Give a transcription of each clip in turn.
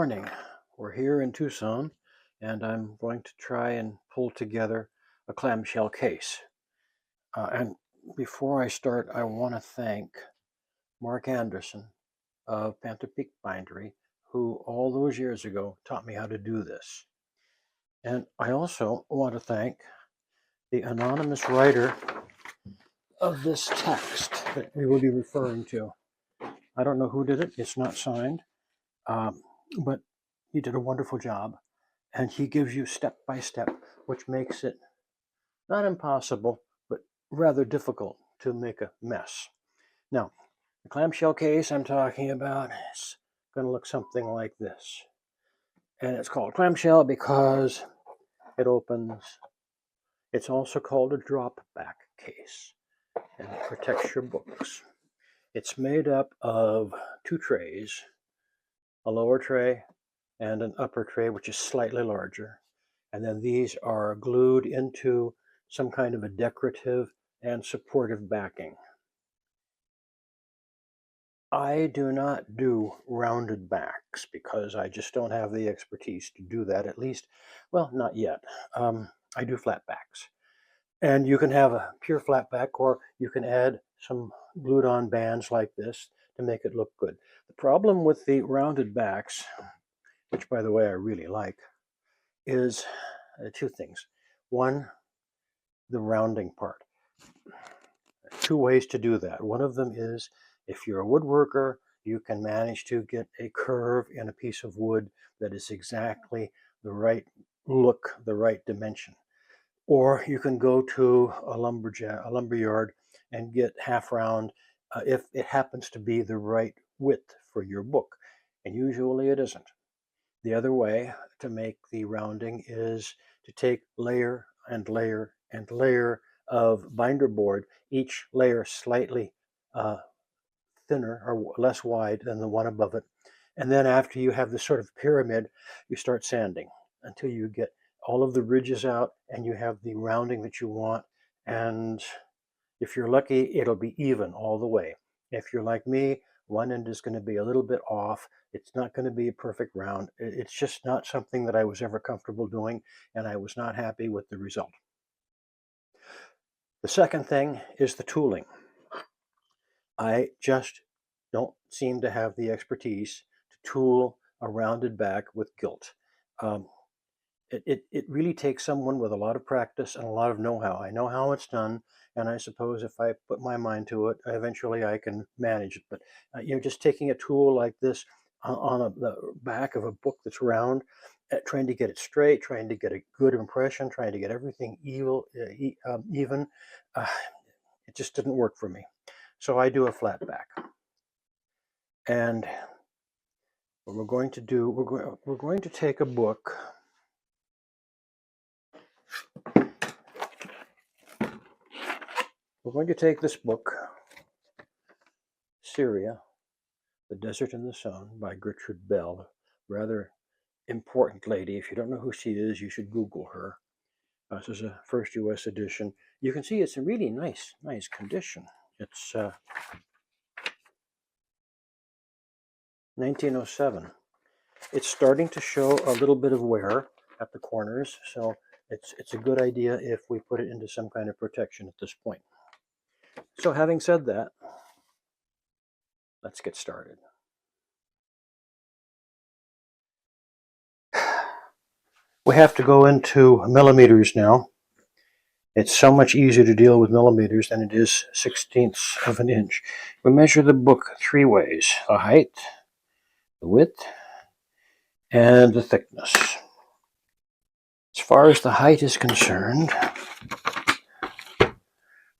morning. We're here in Tucson, and I'm going to try and pull together a clamshell case. And before I start, I want to thank Mark Anderson of Panther Peak Bindery, who all those years ago taught me how to do this. And I also want to thank the anonymous writer of this text that we will be referring to. I don't know who did it, it's not signed, but he did a wonderful job. And he gives you step by step, which makes it not impossible, but rather difficult to make a mess. Now, the clamshell case I'm talking about is going to look something like this. And it's called clamshell because it opens. It's also called a drop back case, and it protects your books. It's made up of two trays, a lower tray and an upper tray, which is slightly larger. And then these are glued into some kind of a decorative and supportive backing. I do not do rounded backs because I just don't have the expertise to do that, at least, well, not yet. I do flat backs. And you can have a pure flat back, or you can add some glued on bands like this to make it look good. The problem with the rounded backs, which by the way I really like, is two things. One, the rounding part. Two ways to do that. One of them is if you're a woodworker, you can manage to get a curve in a piece of wood that is exactly the right look, the right dimension. Or you can go to a lumber yard and get half round if it happens to be the right width for your book. And usually it isn't. The other way to make the rounding is to take layer and layer and layer of binder board, each layer slightly thinner or less wide than the one above it. And then after you have this sort of pyramid, you start sanding until you get all of the ridges out and you have the rounding that you want. And if you're lucky, it'll be even all the way. If you're like me, one end is going to be a little bit off. It's not going to be a perfect round. It's just not something that I was ever comfortable doing, and I was not happy with the result. The second thing is the tooling. I just don't seem to have the expertise to tool a rounded back with gilt. It really takes someone with a lot of practice and a lot of know-how. I know how it's done, and I suppose if I put my mind to it, eventually I can manage it. But just taking a tool like this on the back of a book that's round, trying to get it straight, trying to get a good impression, trying to get everything even, it just didn't work for me. So I do a flat back. And what we're going to do, we're going to take a book. We're going to take this book, Syria, The Desert and the Sun by Gertrude Bell, rather important lady. If you don't know who she is, you should Google her. This is a first U.S. edition. You can see it's in really nice condition. It's 1907. It's starting to show a little bit of wear at the corners, so it's a good idea if we put it into some kind of protection at this point. So having said that, let's get started. We have to go into millimeters now. It's so much easier to deal with millimeters than it is 1/16 of an inch. We measure the book three ways: the height, the width, and the thickness. As far as the height is concerned,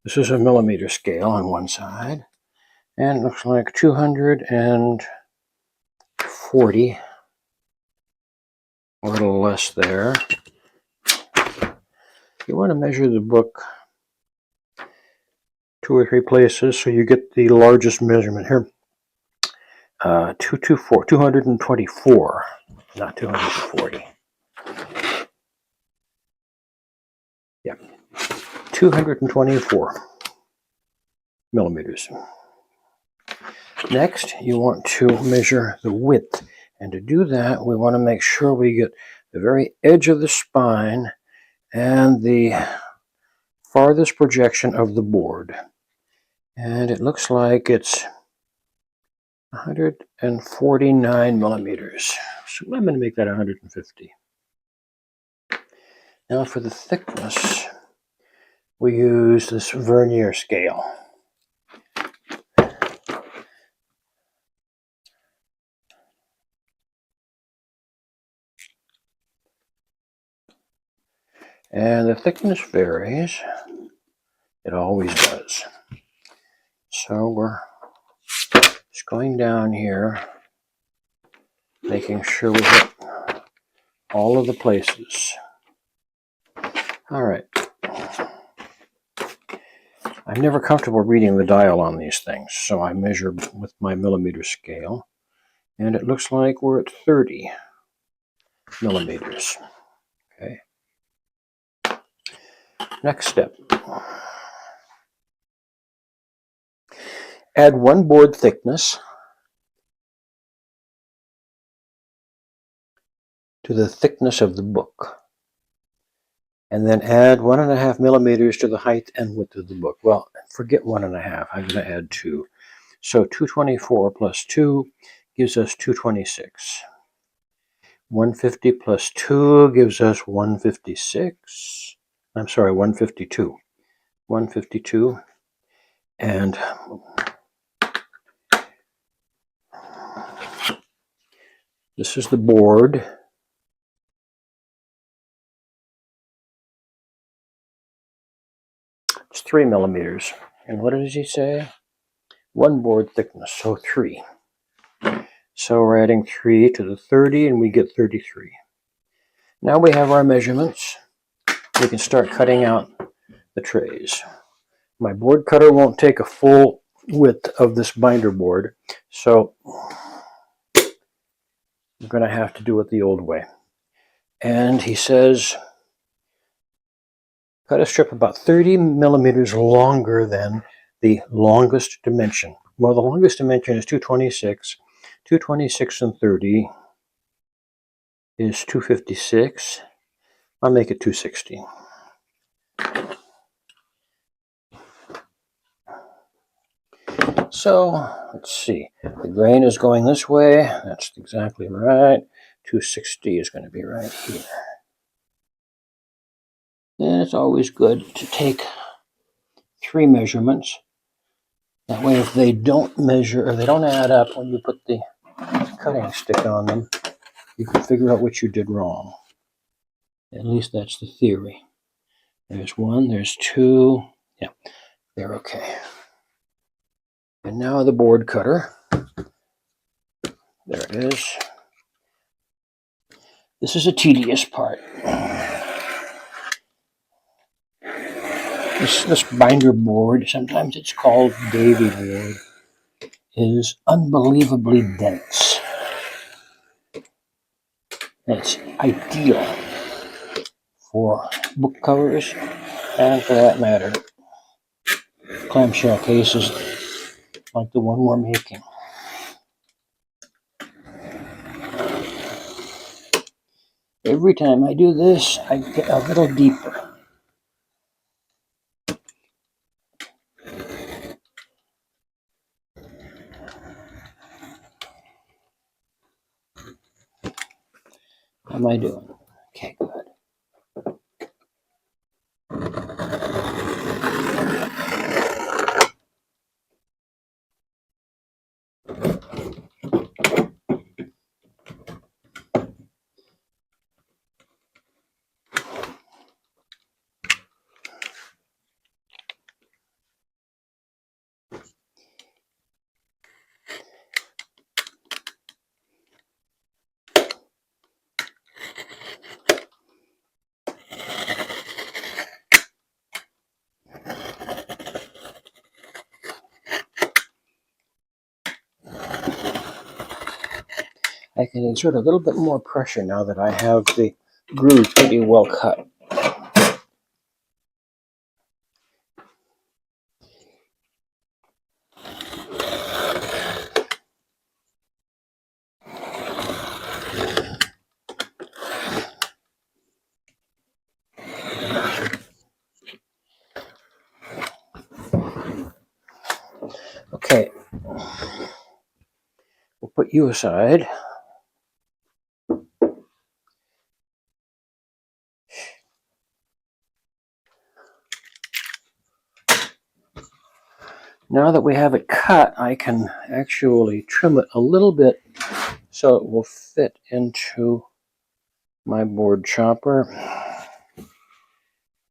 this is a millimeter scale on one side, and it looks like 240, a little less there. You want to measure the book 2 or 3 places so you get the largest measurement here. 224, not 240. Yeah, 224 millimeters. Next, you want to measure the width, And to do that, we want to make sure we get the very edge of the spine and the farthest projection of the board. And it looks like it's 149 millimeters. So I'm going to make that 150. Now for the thickness, we use this vernier scale. And the thickness varies. It always does. So we're just going down here, making sure we hit all of the places. All right. I'm never comfortable reading the dial on these things, so I measure with my millimeter scale, and it looks like we're at 30 millimeters. Okay. Next step. Add 1 board thickness to the thickness of the book, and then add 1.5 millimeters to the height and width of the book. Well, forget 1.5. I'm going to add 2. So 224 plus 2 gives us 226. 150 plus 2 gives us 156. I'm sorry, 152. 152. And this is the board. It's 3 millimeters. And what does he say? 1 board thickness, so 3. So we're adding 3 to the 30, and we get 33. Now we have our measurements. We can start cutting out the trays. My board cutter won't take a full width of this binder board, so I'm going to have to do it the old way. And he says, cut a strip about 30 millimeters longer than the longest dimension. Well, the longest dimension is 226. 226 and 30 is 256. I'll make it 260. So, let's see. The grain is going this way. That's exactly right. 260 is going to be right here. And it's always good to take 3 measurements. That way, if they don't measure or they don't add up when you put the cutting stick on them, you can figure out what you did wrong. At least that's the theory. There's 1, there's 2. Yeah, they're okay. And now the board cutter. There it is. This is a tedious part. This binder board, sometimes it's called Davy board, is unbelievably dense. It's ideal for book covers and, for that matter, clamshell cases like the one we're making. Every time I do this, I get a little deeper. How am I doing? Okay, good. I can exert a little bit more pressure now that I have the groove pretty well cut. Okay, we'll put you aside. Now that we have it cut, I can actually trim it a little bit so it will fit into my board chopper.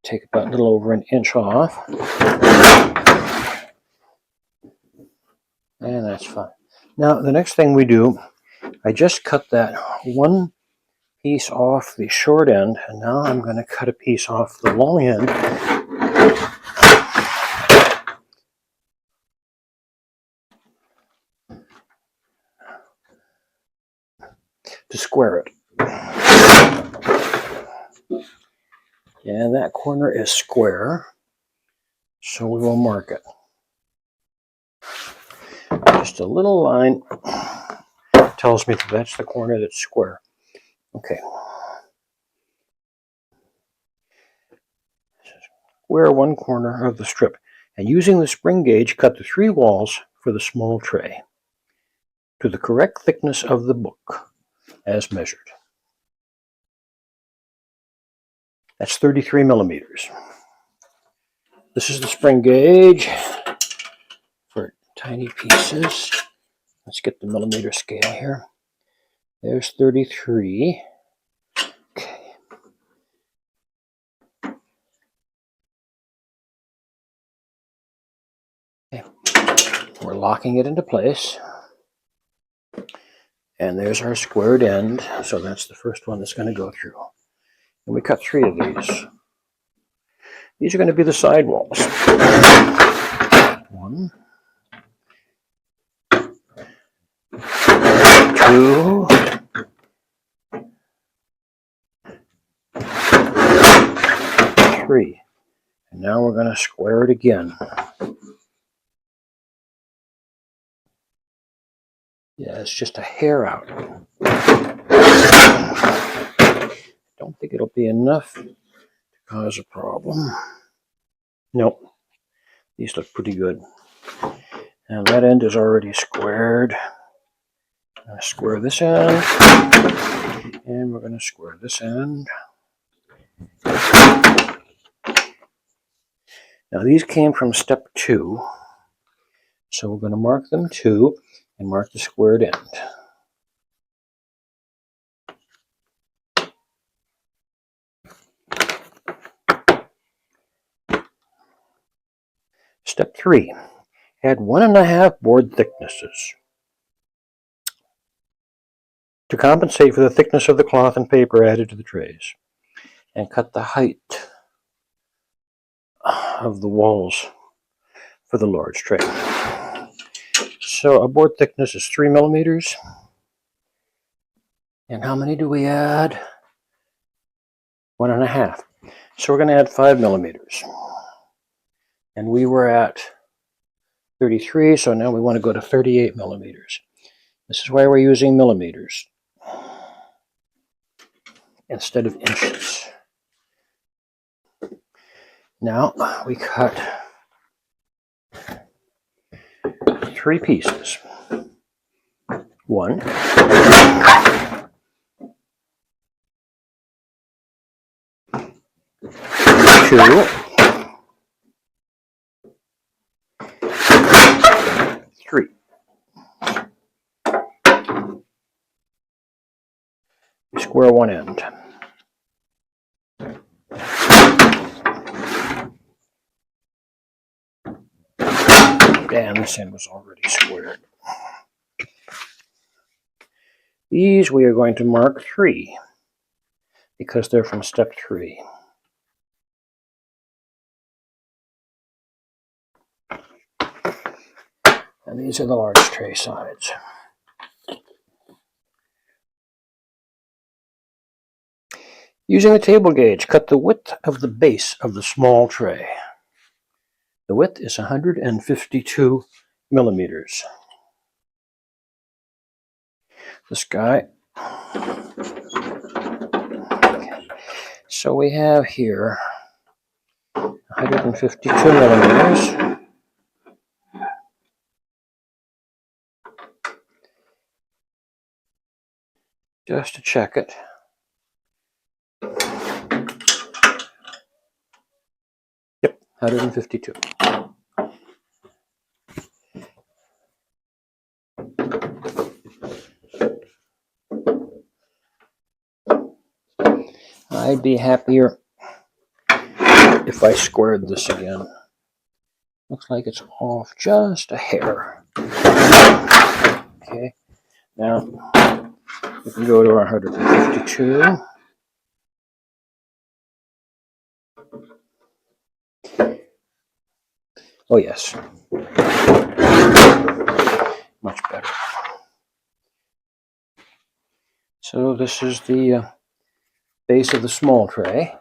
Take about a little over an inch off. And that's fine. Now, the next thing we do, I just cut that one piece off the short end, and now I'm going to cut a piece off the long end to square it. And that corner is square, so we will mark it. Just a little line tells me that that's the corner that's square. Okay. Square one corner of the strip, and using the spring gauge, cut the 3 walls for the small tray to the correct thickness of the book as measured. That's 33 millimeters. This is the spring gauge for tiny pieces. Let's get the millimeter scale here. There's 33. Okay. Okay. We're locking it into place. And there's our squared end. So that's the first one that's going to go through. And we cut 3 of these. These are going to be the side walls. 1, 2, 3. And now we're going to square it again. Yeah, it's just a hair out. Don't think it'll be enough to cause a problem. Nope. These look pretty good. And that end is already squared. I'm going to square this end. And we're going to square this end. Now these came from step 2. So we're going to mark them 2 and mark the squared end. Step 3. Add 1.5 board thicknesses. To compensate for the thickness of the cloth and paper added to the trays. And cut the height of the walls for the large tray. So a board thickness is 3 millimeters. And how many do we add? 1.5. So we're going to add 5 millimeters. And we were at 33, so now we want to go to 38 millimeters. This is why we're using millimeters instead of inches. Now we cut 3 pieces. 1, 2, 3. We square one end. And this end was already squared. These we are going to mark 3 because they're from step 3. And these are the large tray sides. Using a table gauge, cut the width of the base of the small tray. The width is 152 millimeters. This guy. Okay. So we have here 152 millimeters. just to check it. Yep, 152. I'd be happier if I squared this again. Looks like it's off just a hair. Okay, now we can go to our 152. Oh yes, much better. So this is the base of the small tray.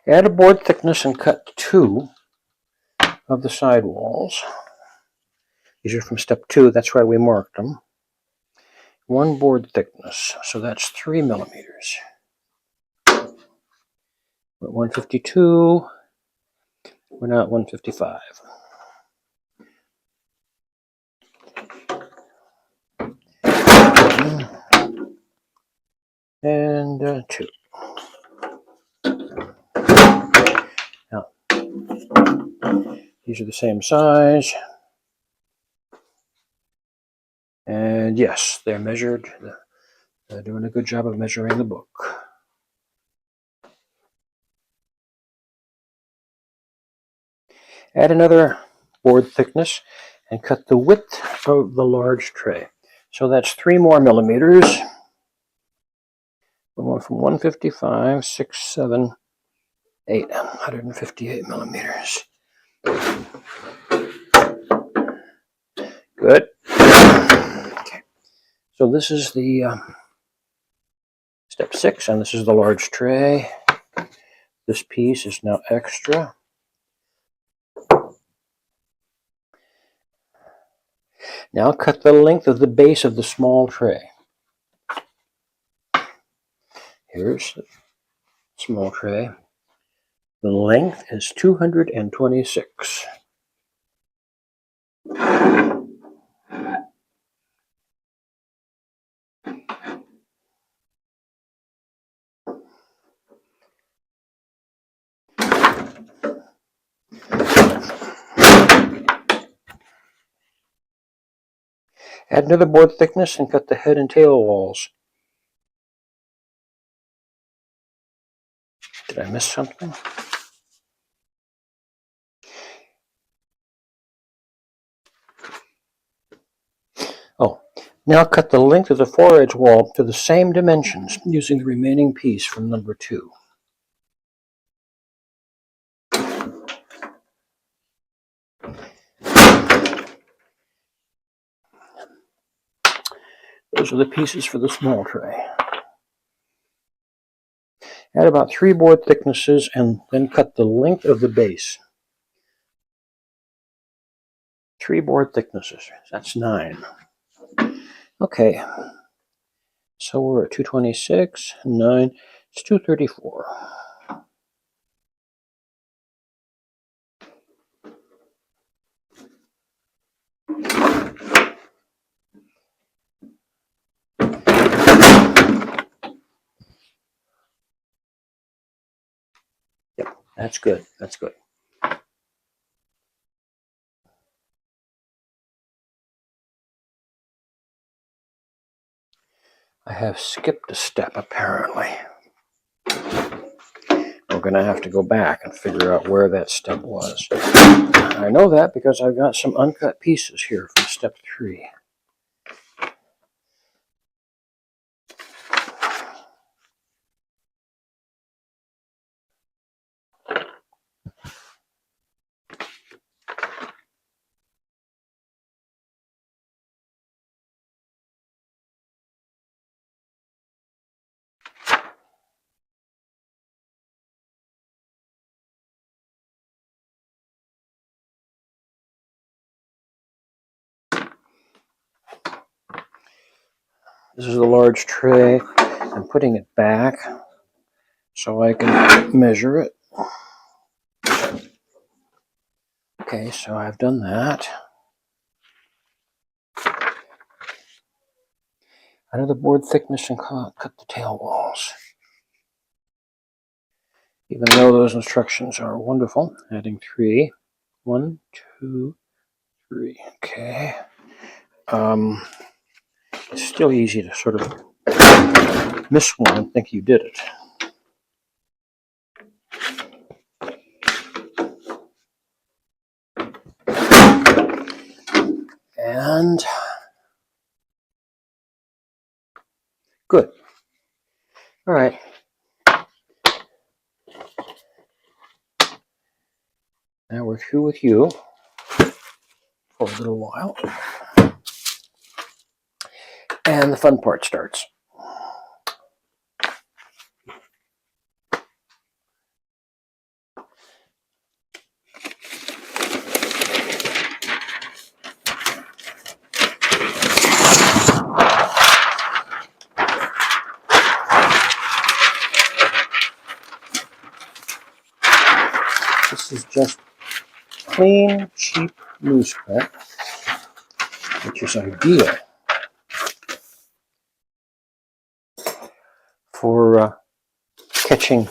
Add a board thickness and cut 2 of the side walls. These are from step 2, that's why we marked them. 1 board thickness, so that's 3 millimeters. We're at 152, we're now at 155. And 2. Now, these are the same size. And yes, they're measured. They're doing a good job of measuring the book. Add another board thickness and cut the width of the large tray. So that's 3 more millimeters. We went from 155, 6, 7, 8, 158 millimeters. Good. Okay. So this is the step 6, and this is the large tray. This piece is now extra. Now cut the length of the base of the small tray. Here's the small tray. The length is 226. Add another board thickness and cut the head and tail walls. Did I miss something? Oh, now cut the length of the foredge wall to the same dimensions using the remaining piece from number 2. Those are the pieces for the small tray. Add about 3 board thicknesses and then cut the length of the base. 3 board thicknesses, that's 9. Okay, so we're at 226, 9, it's 234. Yep, that's good, that's good. I have skipped a step, apparently. We're going to have to go back and figure out where that step was. I know that because I've got some uncut pieces here from step 3. This is a large tray. I'm putting it back so I can measure it. Okay, so I've done that. Another board thickness and cut the tail walls. Even though those instructions are wonderful, adding 3. 1, 2, 3. Okay. It's still easy to sort of miss one and think you did it. And good. All right. Now we're through with you for a little while. And the fun part starts. This is just plain, cheap newsprint, which is ideal for catching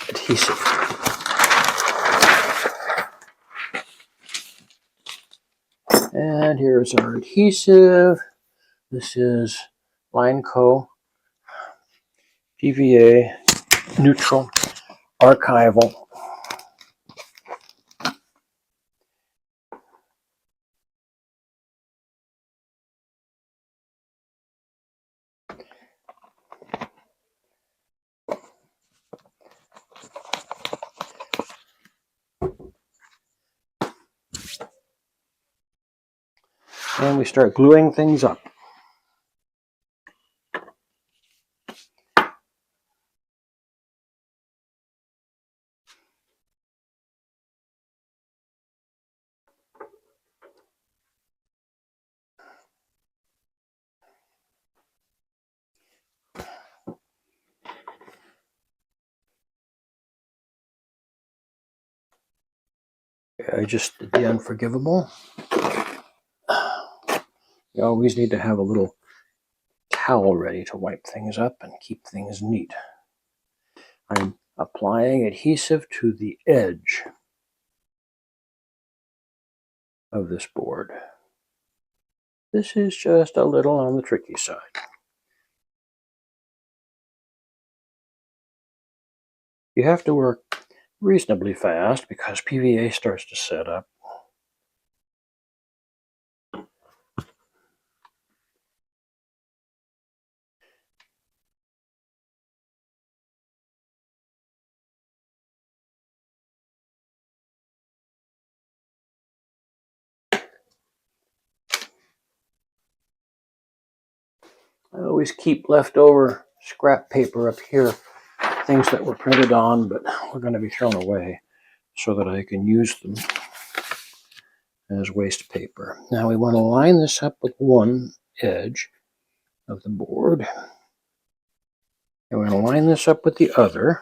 adhesive. And here's our adhesive. This is Lineco PVA neutral archival. And we start gluing things up. I just did the unforgivable. You always need to have a little towel ready to wipe things up and keep things neat. I'm applying adhesive to the edge of this board. This is just a little on the tricky side. You have to work reasonably fast because PVA starts to set up. I always keep leftover scrap paper up here, things that were printed on but were going to be thrown away, so that I can use them as waste paper. Now we want to line this up with one edge of the board, and we're going to line this up with the other.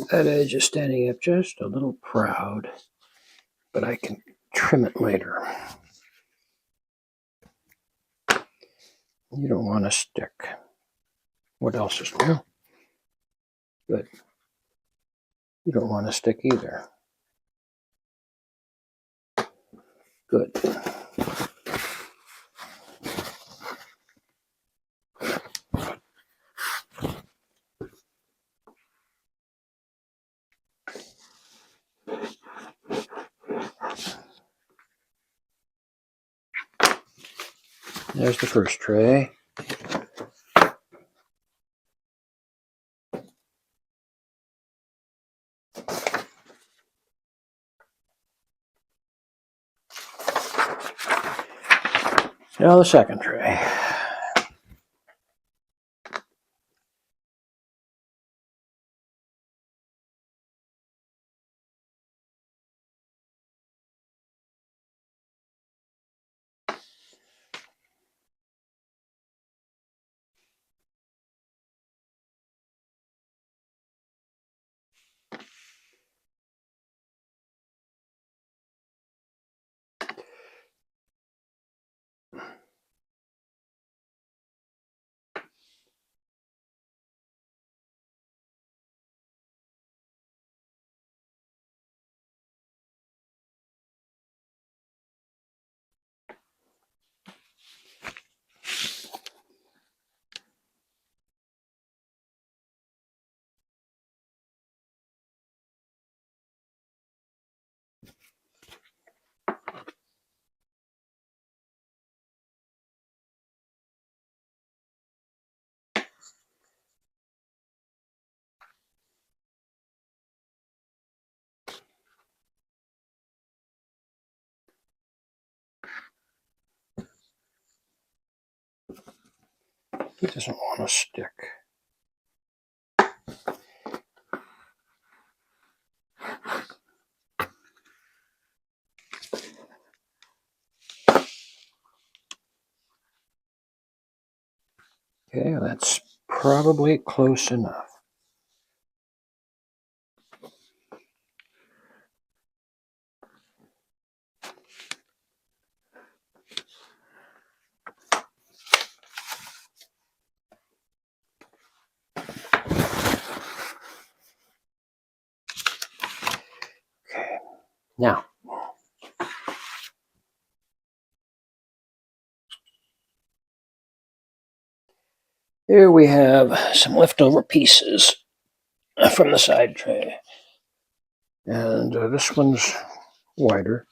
That edge is standing up just a little proud, but I can trim it later. You don't want to stick. What else is new? Good. You don't want to stick either. Good. There's the first tray. Now the second tray. He doesn't want to stick. Okay, that's probably close enough. Okay, now here we have some leftover pieces from the side tray. And this one's wider.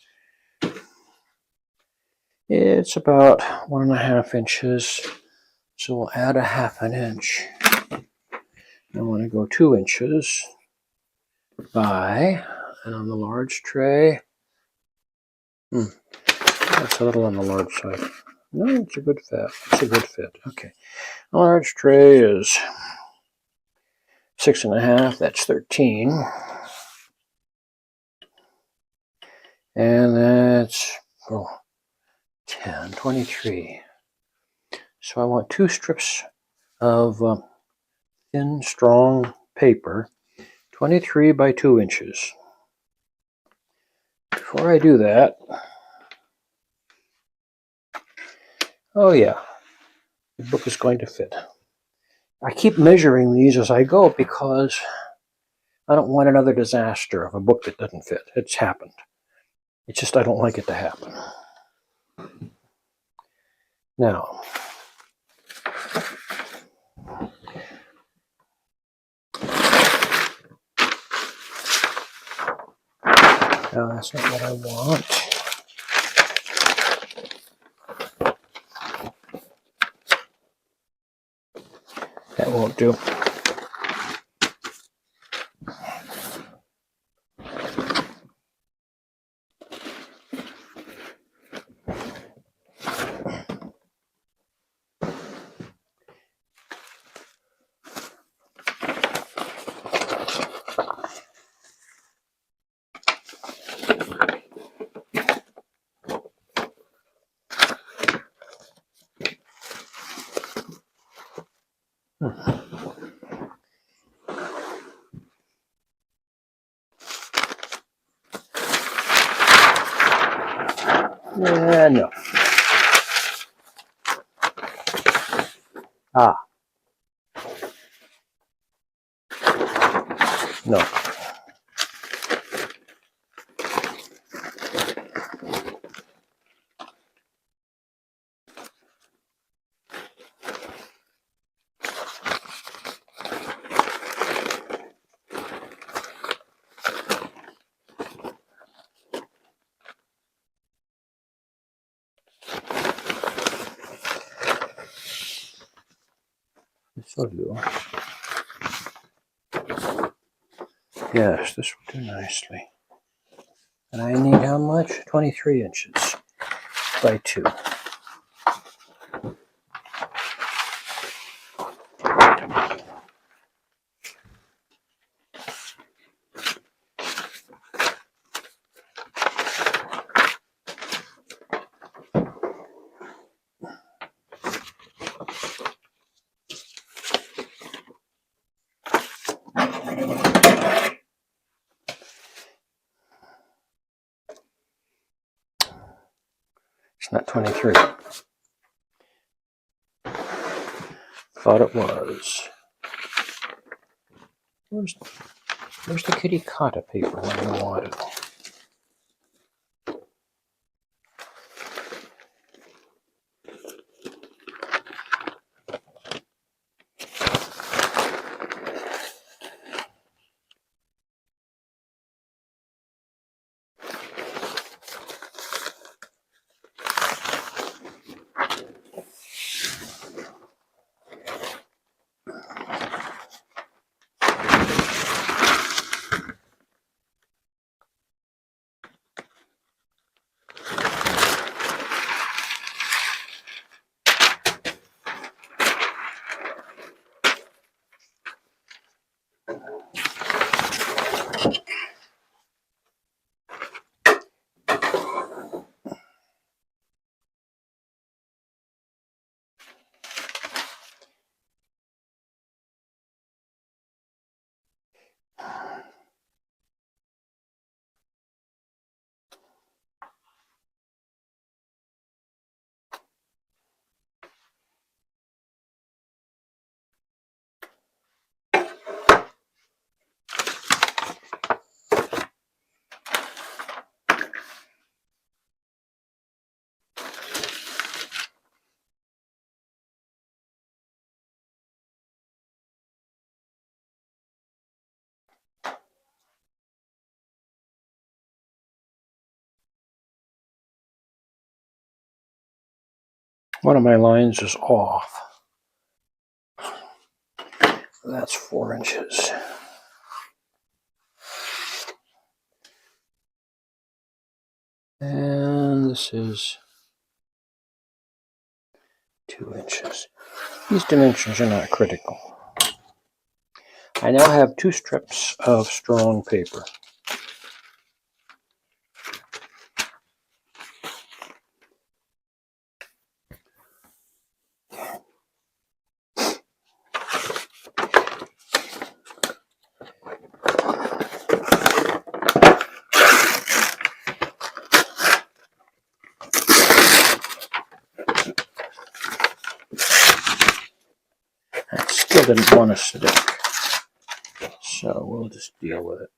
It's about 1.5 inches. So we'll add a 1/2 inch. I want to go 2 inches by, and on the large tray, that's a little on the large side. No, it's a good fit. It's a good fit. Okay. The large tray is 6.5. That's 13. And that's 10, 23. So I want 2 strips of thin, strong paper, 23 by 2 inches. Before I do that, oh yeah, the book is going to fit. I keep measuring these as I go because I don't want another disaster of a book that doesn't fit. It's happened. It's just I don't like it to happen. Now, that's not what I want. That won't do. No. No. will do. Yes, this will do nicely. And I need how much? 23 inches by 2. It's not 23. Thought it was. Where's the kitty cotta paper when you want it? One of my lines is off. That's 4 inches. And this is 2 inches. These dimensions are not critical. I now have 2 strips of strong paper. That still didn't want to stick, so we'll just deal with it.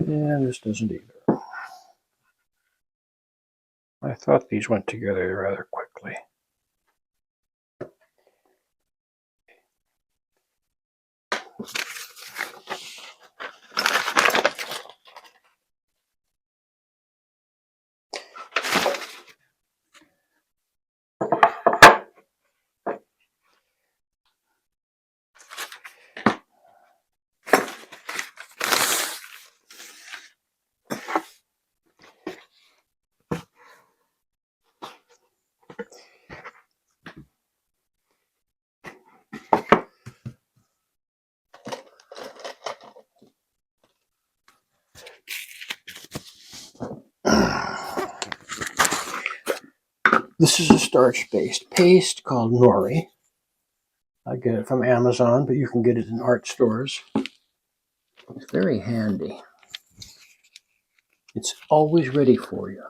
And this doesn't either. I thought these went together rather quickly. This is a starch-based paste called nori. I get it from Amazon, but you can get it in art stores. It's very handy. It's always ready for you.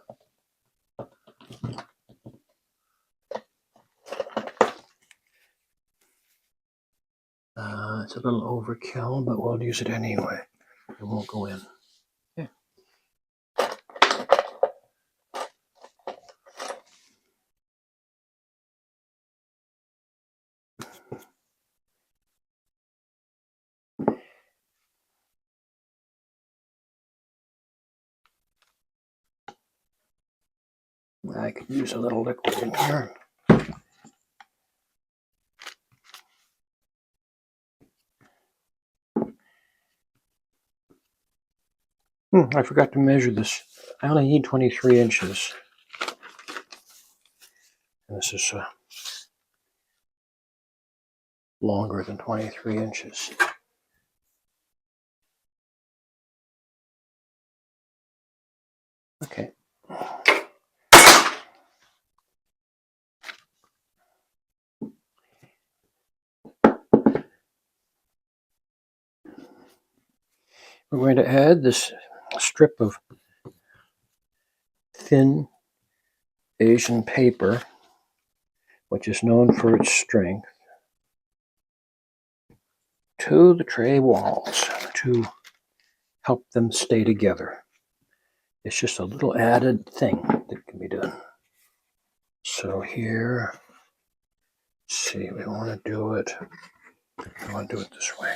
That's a little overkill, but we'll use it anyway. It won't go in. Yeah. I could use a little liquid in here. I forgot to measure this. I only need 23 inches. And this is longer than 23 inches. Okay. We're going to add this strip of thin Asian paper, which is known for its strength, to the tray walls to help them stay together. It's just a little added thing that can be done. So here, let's see, we want to do it this way.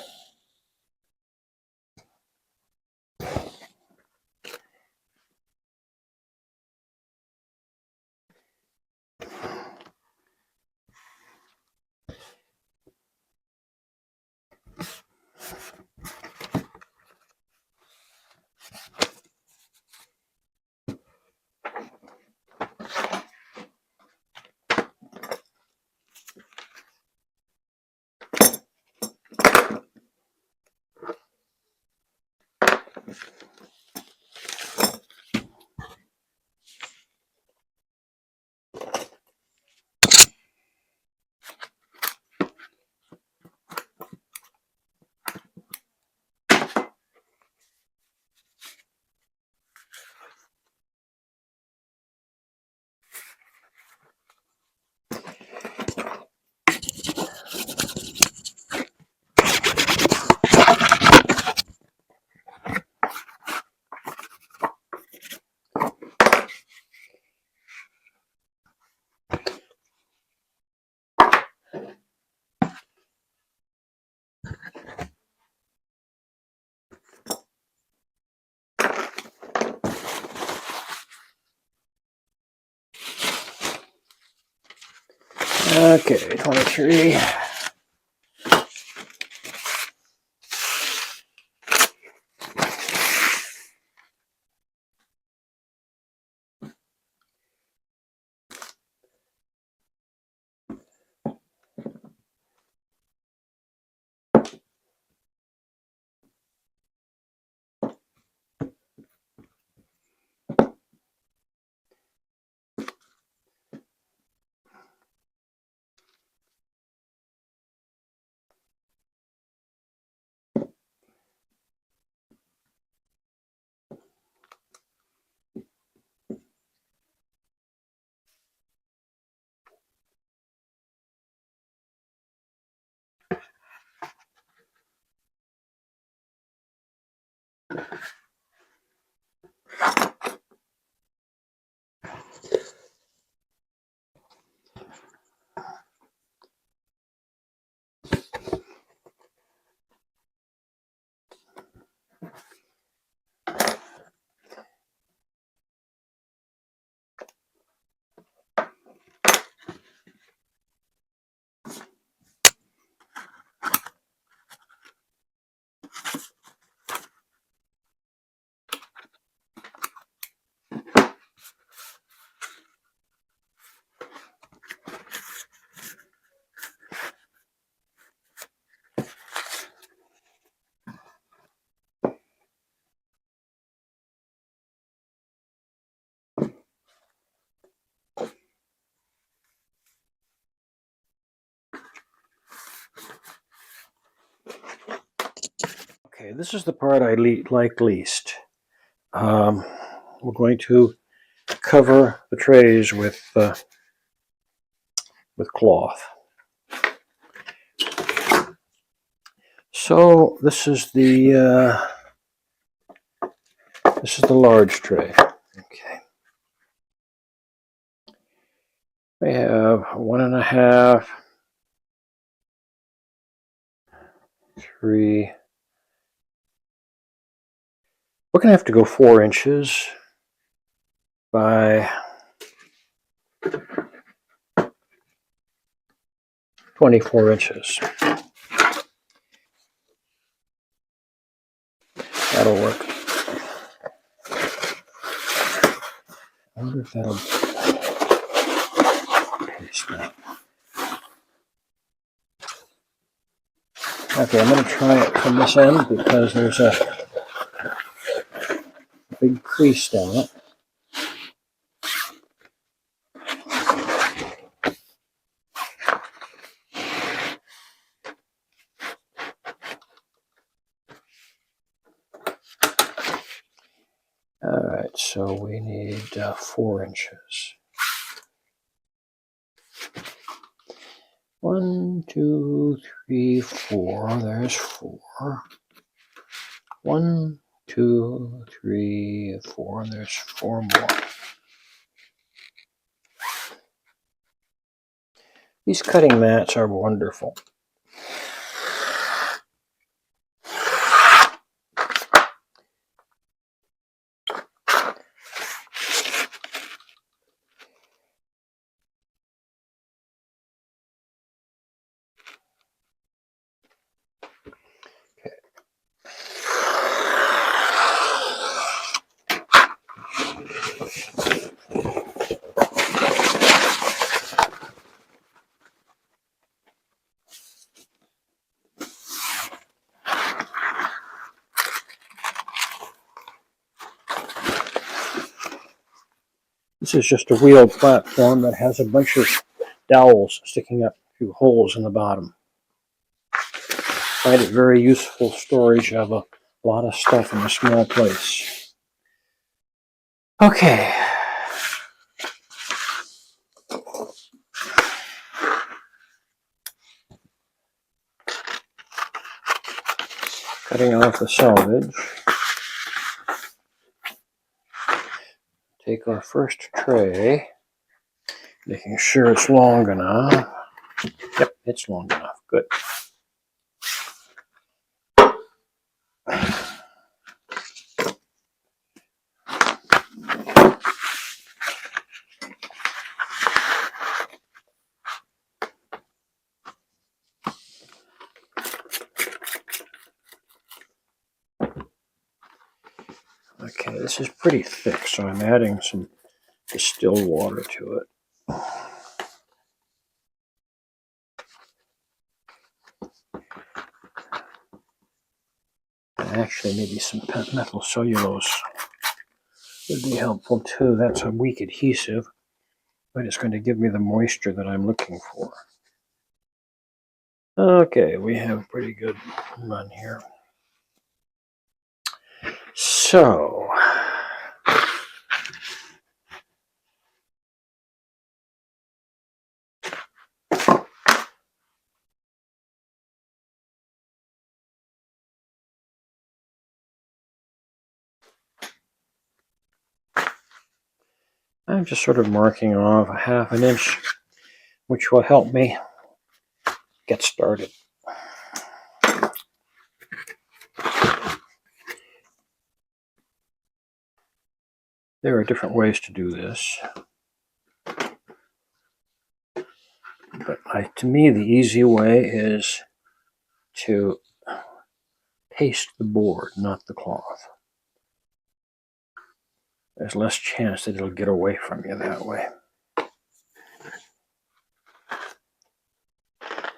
Okay, 23. Okay, this is the part I like least. We're going to cover the trays with cloth. So this is the large tray. Okay. We have 1.5, 3. We're gonna have to go 4 inches by 24 inches. That'll work. I wonder if that'll paste that. Okay, I'm going to try it from this end because there's a big crease down it. All right, so we need 4 inches. 1, 2, 3, 4. There's 4. 1, 2, 3, 4. And there's 4 more. These cutting mats are wonderful. This is just a wheeled platform that has a bunch of dowels sticking up through holes in the bottom. I find it very useful storage of a lot of stuff in a small place. Okay. Cutting off the salvage. Take our first tray, making sure it's long enough. Yep, it's long enough. Good. Okay, this is pretty thick, so I'm adding some distilled water to it. And actually, maybe some methyl cellulose would be helpful too. That's a weak adhesive, but it's going to give me the moisture that I'm looking for. Okay, we have a pretty good run here. So, I'm just sort of marking off a 1/2 inch, which will help me get started. There are different ways to do this, but to me the easy way is to paste the board, not the cloth. There's less chance that it'll get away from you that way.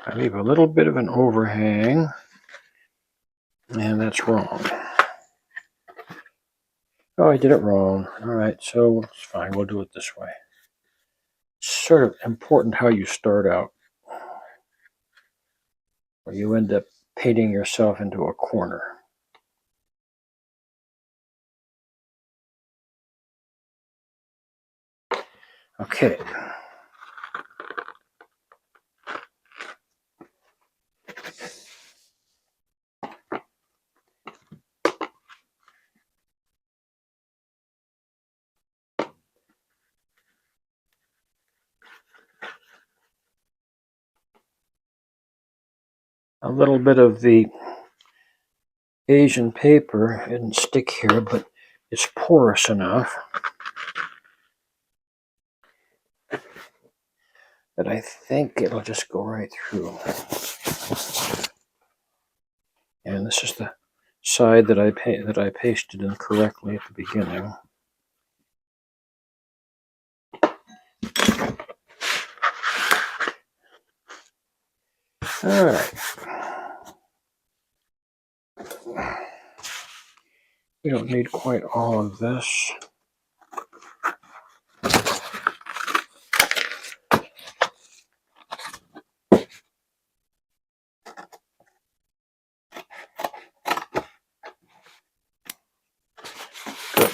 I leave a little bit of an overhang, and that's wrong. Oh, I did it wrong. All right, so it's fine. We'll do it this way. It's sort of important how you start out, or you end up painting yourself into a corner. Okay. a little bit of the Asian paper didn't stick here, but it's porous enough that I think it'll just go right through. And this is the side that I pasted in correctly at the beginning. All right. We don't need quite all of this. Good.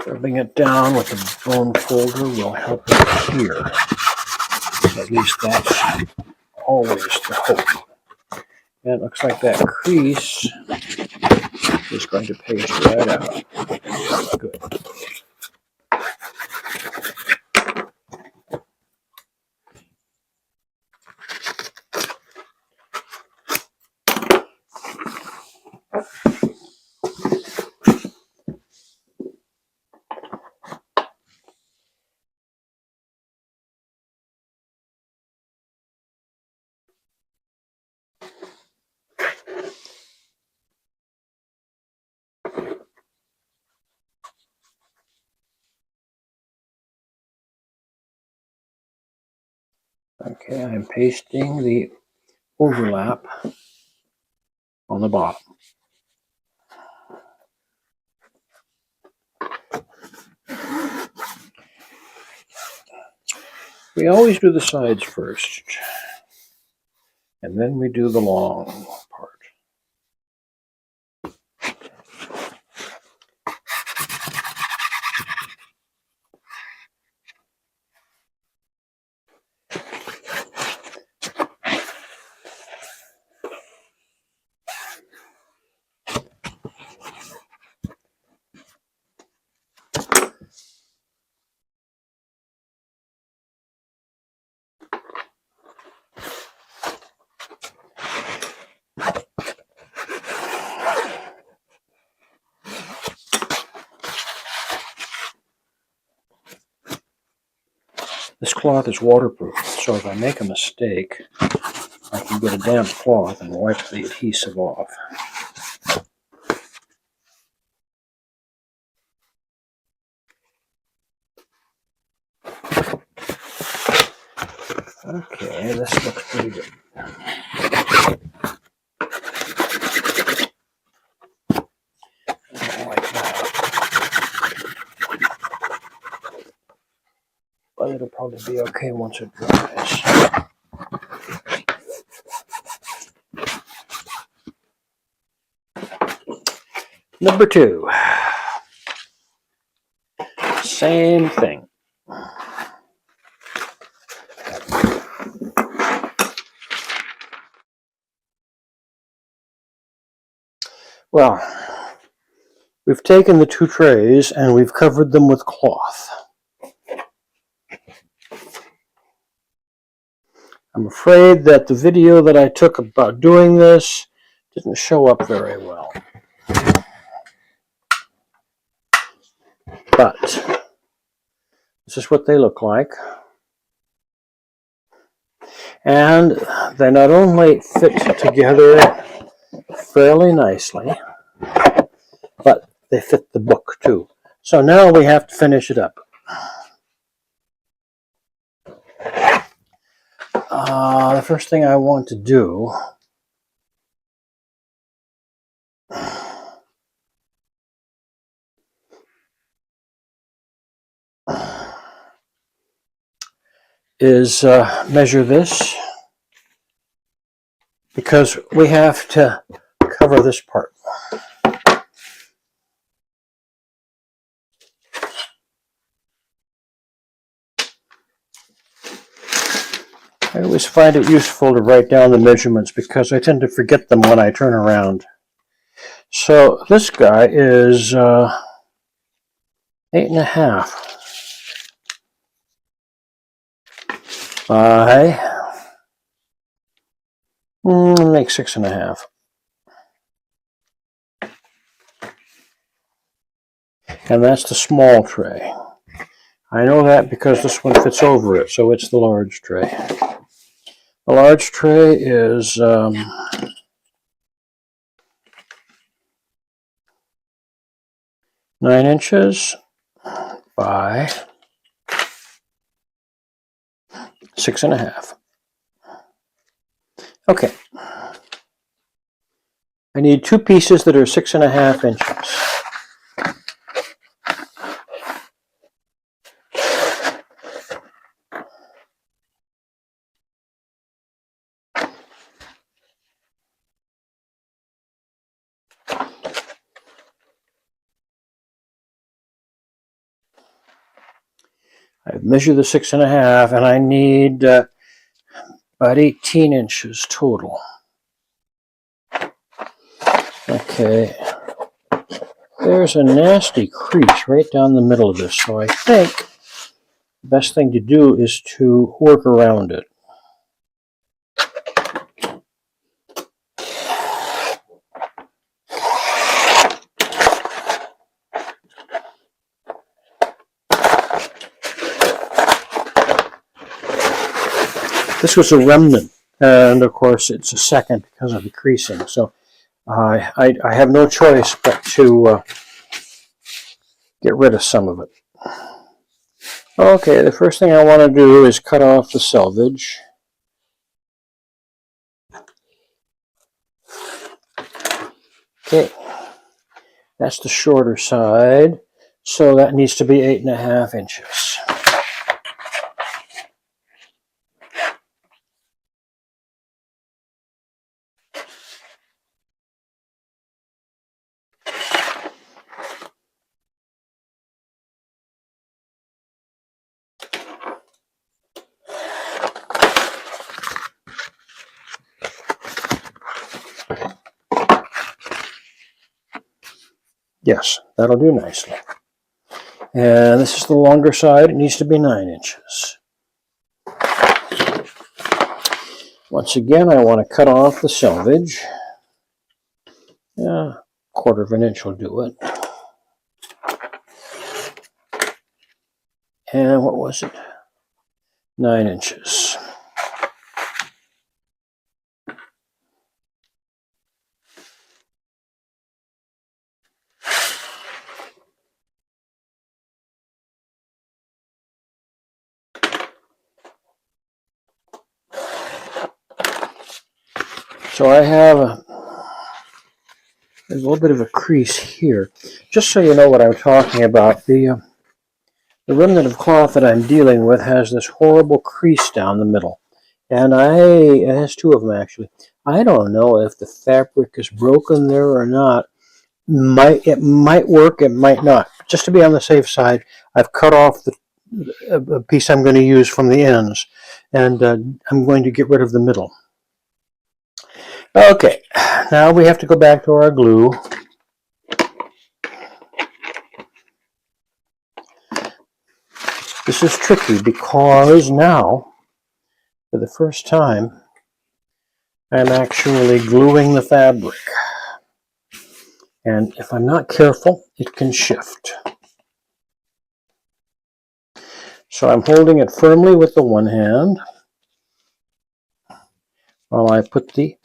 Rubbing it down with the bone folder will help it here. At least that's always the hope. And it looks like that crease is going to paste right out. Good. Okay, I'm pasting the overlap on the bottom. We always do the sides first, and then we do the long part. This cloth is waterproof, so if I make a mistake, I can get a damp cloth and wipe the adhesive off. Okay, this looks pretty good. Like that. But it'll probably be okay once it dries. Number 2. Same thing. Well, we've taken the 2 trays and we've covered them with cloth. I'm afraid that the video that I took about doing this didn't show up very well. But this is what they look like. And they not only fit together fairly nicely, but they fit the book too. So now we have to finish it up. The first thing I want to do is measure this, because we have to cover this part. I always find it useful to write down the measurements because I tend to forget them when I turn around. So this guy is 8.5 by Make 6.5. And that's the small tray. I know that because this one fits over it, so it's the large tray. The large tray is 9 inches by 6.5. Okay. I need 2 pieces that are 6.5 inches. I've measured the 6.5, and I need about 18 inches total. Okay. There's a nasty crease right down the middle of this, so I think the best thing to do is to work around it. This was a remnant, and of course it's a second because of the creasing, so I have no choice but to get rid of some of it. Okay, the first thing I want to do is cut off the selvage. Okay, that's the shorter side, so that needs to be 8.5 inches. Yes, that'll do nicely. And this is the longer side. It needs to be 9 inches. Once again, I want to cut off the selvage. Yeah, 1/4 inch will do it. And what was it? 9 inches. So I have there's a little bit of a crease here. Just so you know what I'm talking about, the remnant of cloth that I'm dealing with has this horrible crease down the middle. And it has 2 of them actually. I don't know if the fabric is broken there or not. It might work, it might not. Just to be on the safe side, I've cut off a piece I'm going to use from the ends, and I'm going to get rid of the middle. Okay, now we have to go back to our glue. This is tricky because now, for the first time, I'm actually gluing the fabric. And if I'm not careful, it can shift. So I'm holding it firmly with the one hand while I put the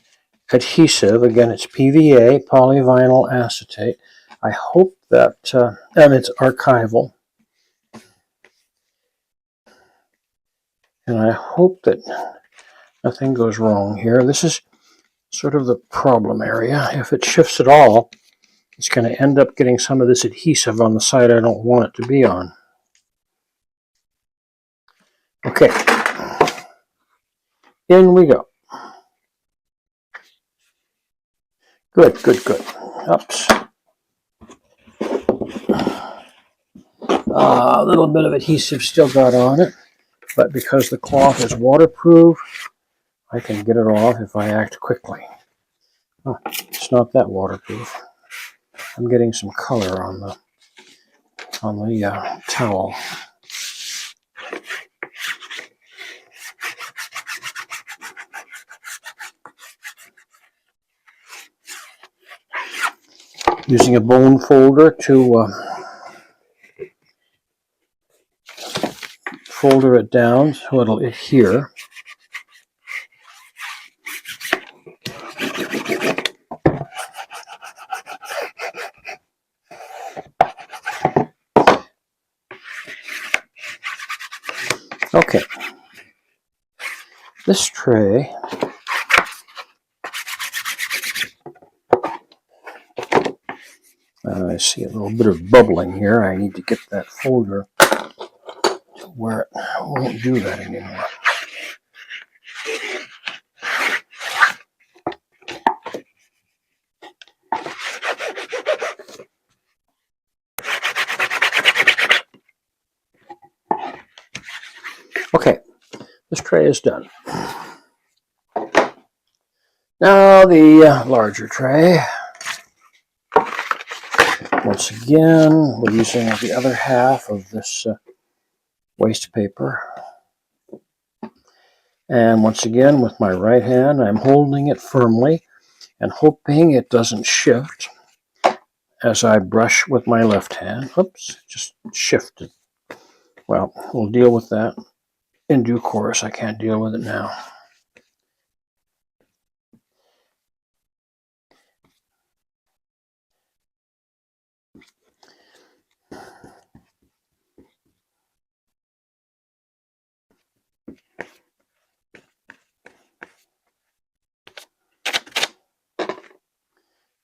adhesive, again it's PVA, polyvinyl acetate. I hope that, and it's archival, and I hope that nothing goes wrong here. This is sort of the problem area. If it shifts at all, it's going to end up getting some of this adhesive on the side I don't want it to be on. Okay, in we go. Good, good, good. Oops. A little bit of adhesive still got on it, but because the cloth is waterproof, I can get it off if I act quickly. Oh, it's not that waterproof. I'm getting some color on the towel. using a bone folder to folder it down so it'll adhere. Okay, this tray I see a little bit of bubbling here. I need to get that folder to where it won't do that anymore. Okay, this tray is done. Now the larger tray. Once again, we're using the other half of this waste paper. And once again, with my right hand, I'm holding it firmly and hoping it doesn't shift as I brush with my left hand. Oops, just shifted. Well, we'll deal with that in due course. I can't deal with it now.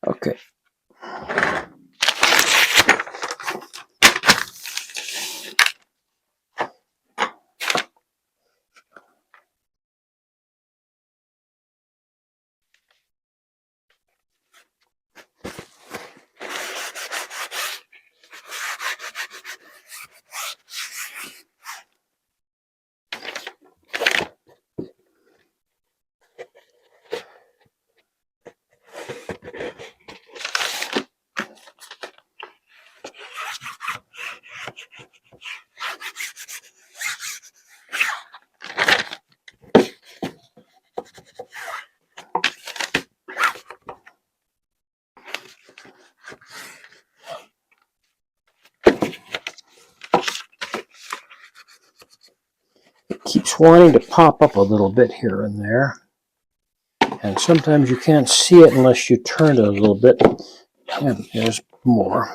Okay. It keeps wanting to pop up a little bit here and there. And sometimes you can't see it unless you turn it a little bit. And there's more.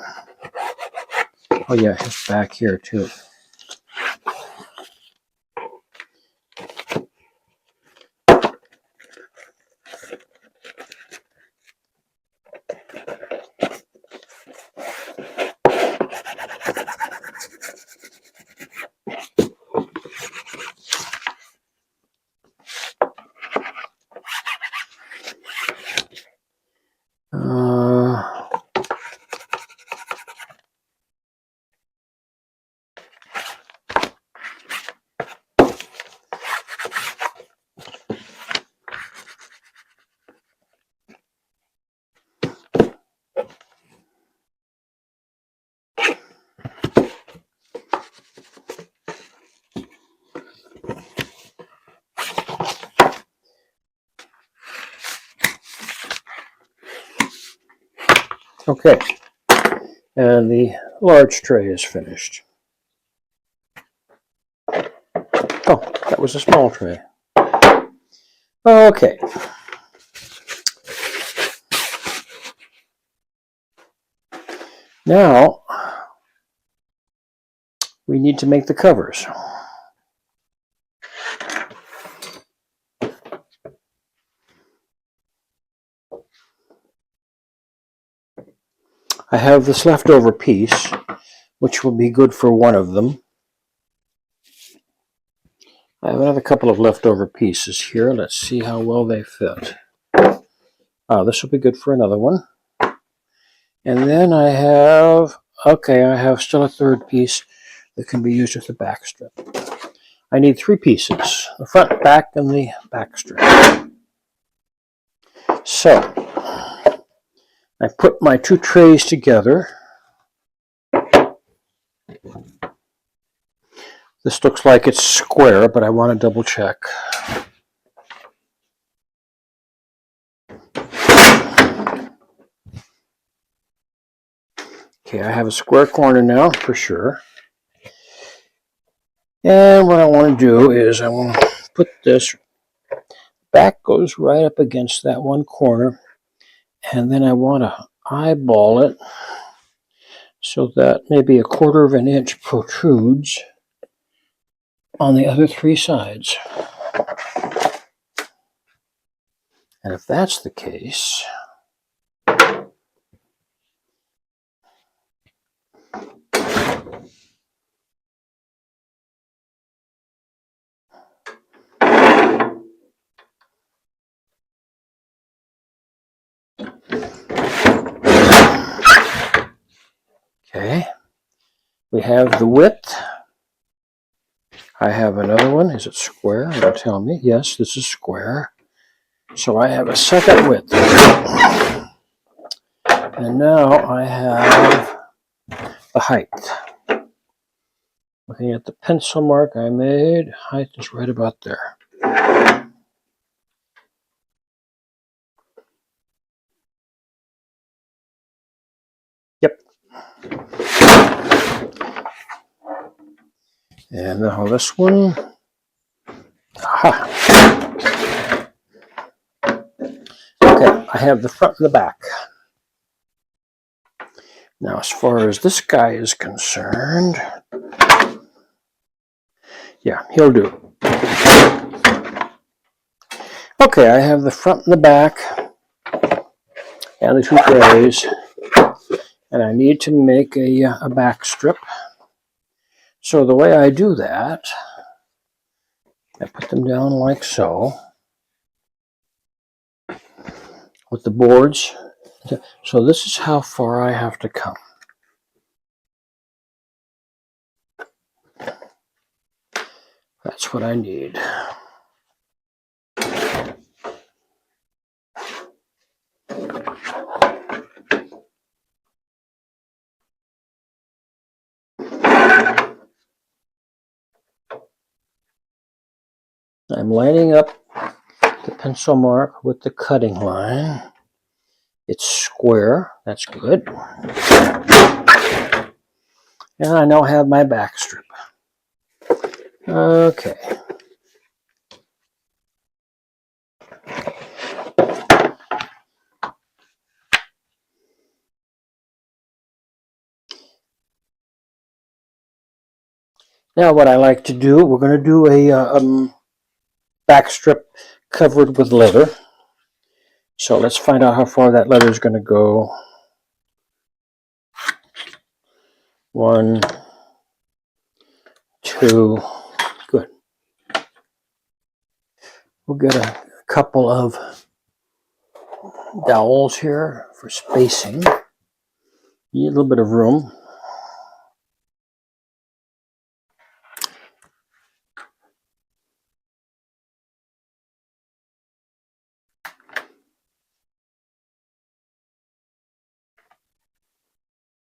Oh yeah, it's back here too. Okay, and the large tray is finished. Oh, that was a small tray. Okay. Now, we need to make the covers. I have this leftover piece, which will be good for one of them. I have another couple of leftover pieces here. Let's see how well they fit. This will be good for another one. And then I have still a third piece that can be used with the back strip. I need 3 pieces, the front, back, and the back strip. So, I put my 2 trays together. This looks like it's square, but I want to double check. Okay, I have a square corner now for sure. And what I want to do is I want to put this back, goes right up against that one corner, and then I want to eyeball it so that maybe 1/4 of an inch protrudes on the other 3 sides. And if that's the case, okay, we have the width. I have another one. Is it square? It'll tell me. Yes, this is square. So I have a second width. And now I have the height. Looking at the pencil mark I made, height is right about there. Yep. And now this one. Aha. Okay, I have the front and the back. Now, as far as this guy is concerned, yeah, he'll do. Okay, I have the front and the back and the 2 grays, and I need to make a back strip. So the way I do that, I put them down like so with the boards. So this is how far I have to come. That's what I need. I'm lining up the pencil mark with the cutting line. It's square. That's good. And I now have my back strip. Okay. Now what I like to do, we're going to do a back strip covered with leather. So let's find out how far that leather is going to go. 1, 2, good. We'll get a couple of dowels here for spacing. Need a little bit of room.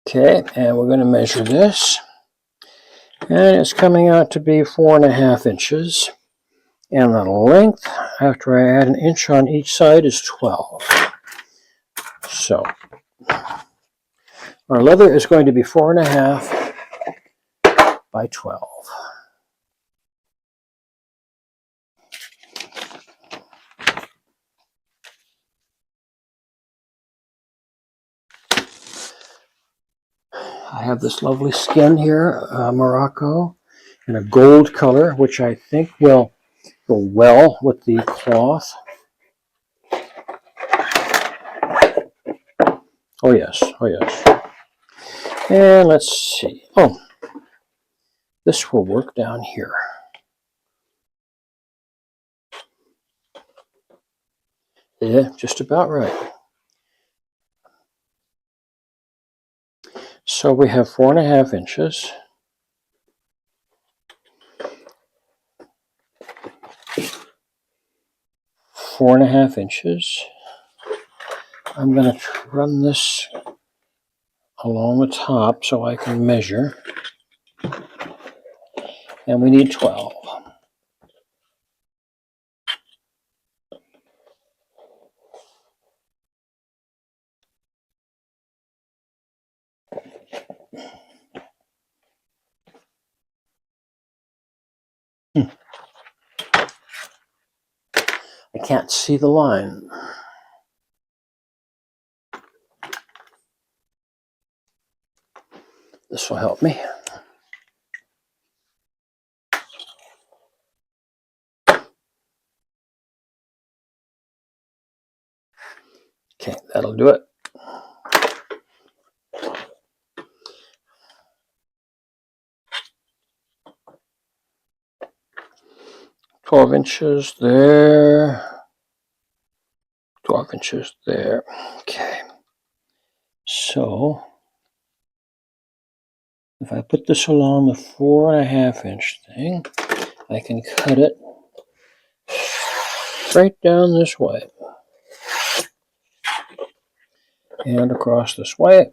Okay, and we're going to measure this. And it's coming out to be 4.5 inches. And the length, after I add an inch on each side, is 12. So our leather is going to be 4.5 by 12. I have this lovely skin here, Morocco, in a gold color, which I think will go well with the cloth. Oh yes, oh yes. And let's see. Oh, this will work down here. Yeah, just about right. So we have 4.5 inches. Four and a half inches. I'm going to run this along the top so I can measure. And we need 12. I can't see the line. This will help me. Okay, that'll do it. $12" there. 12" there. Okay. So if I put this along the 4.5" thing, I can cut it right down this way and across this way.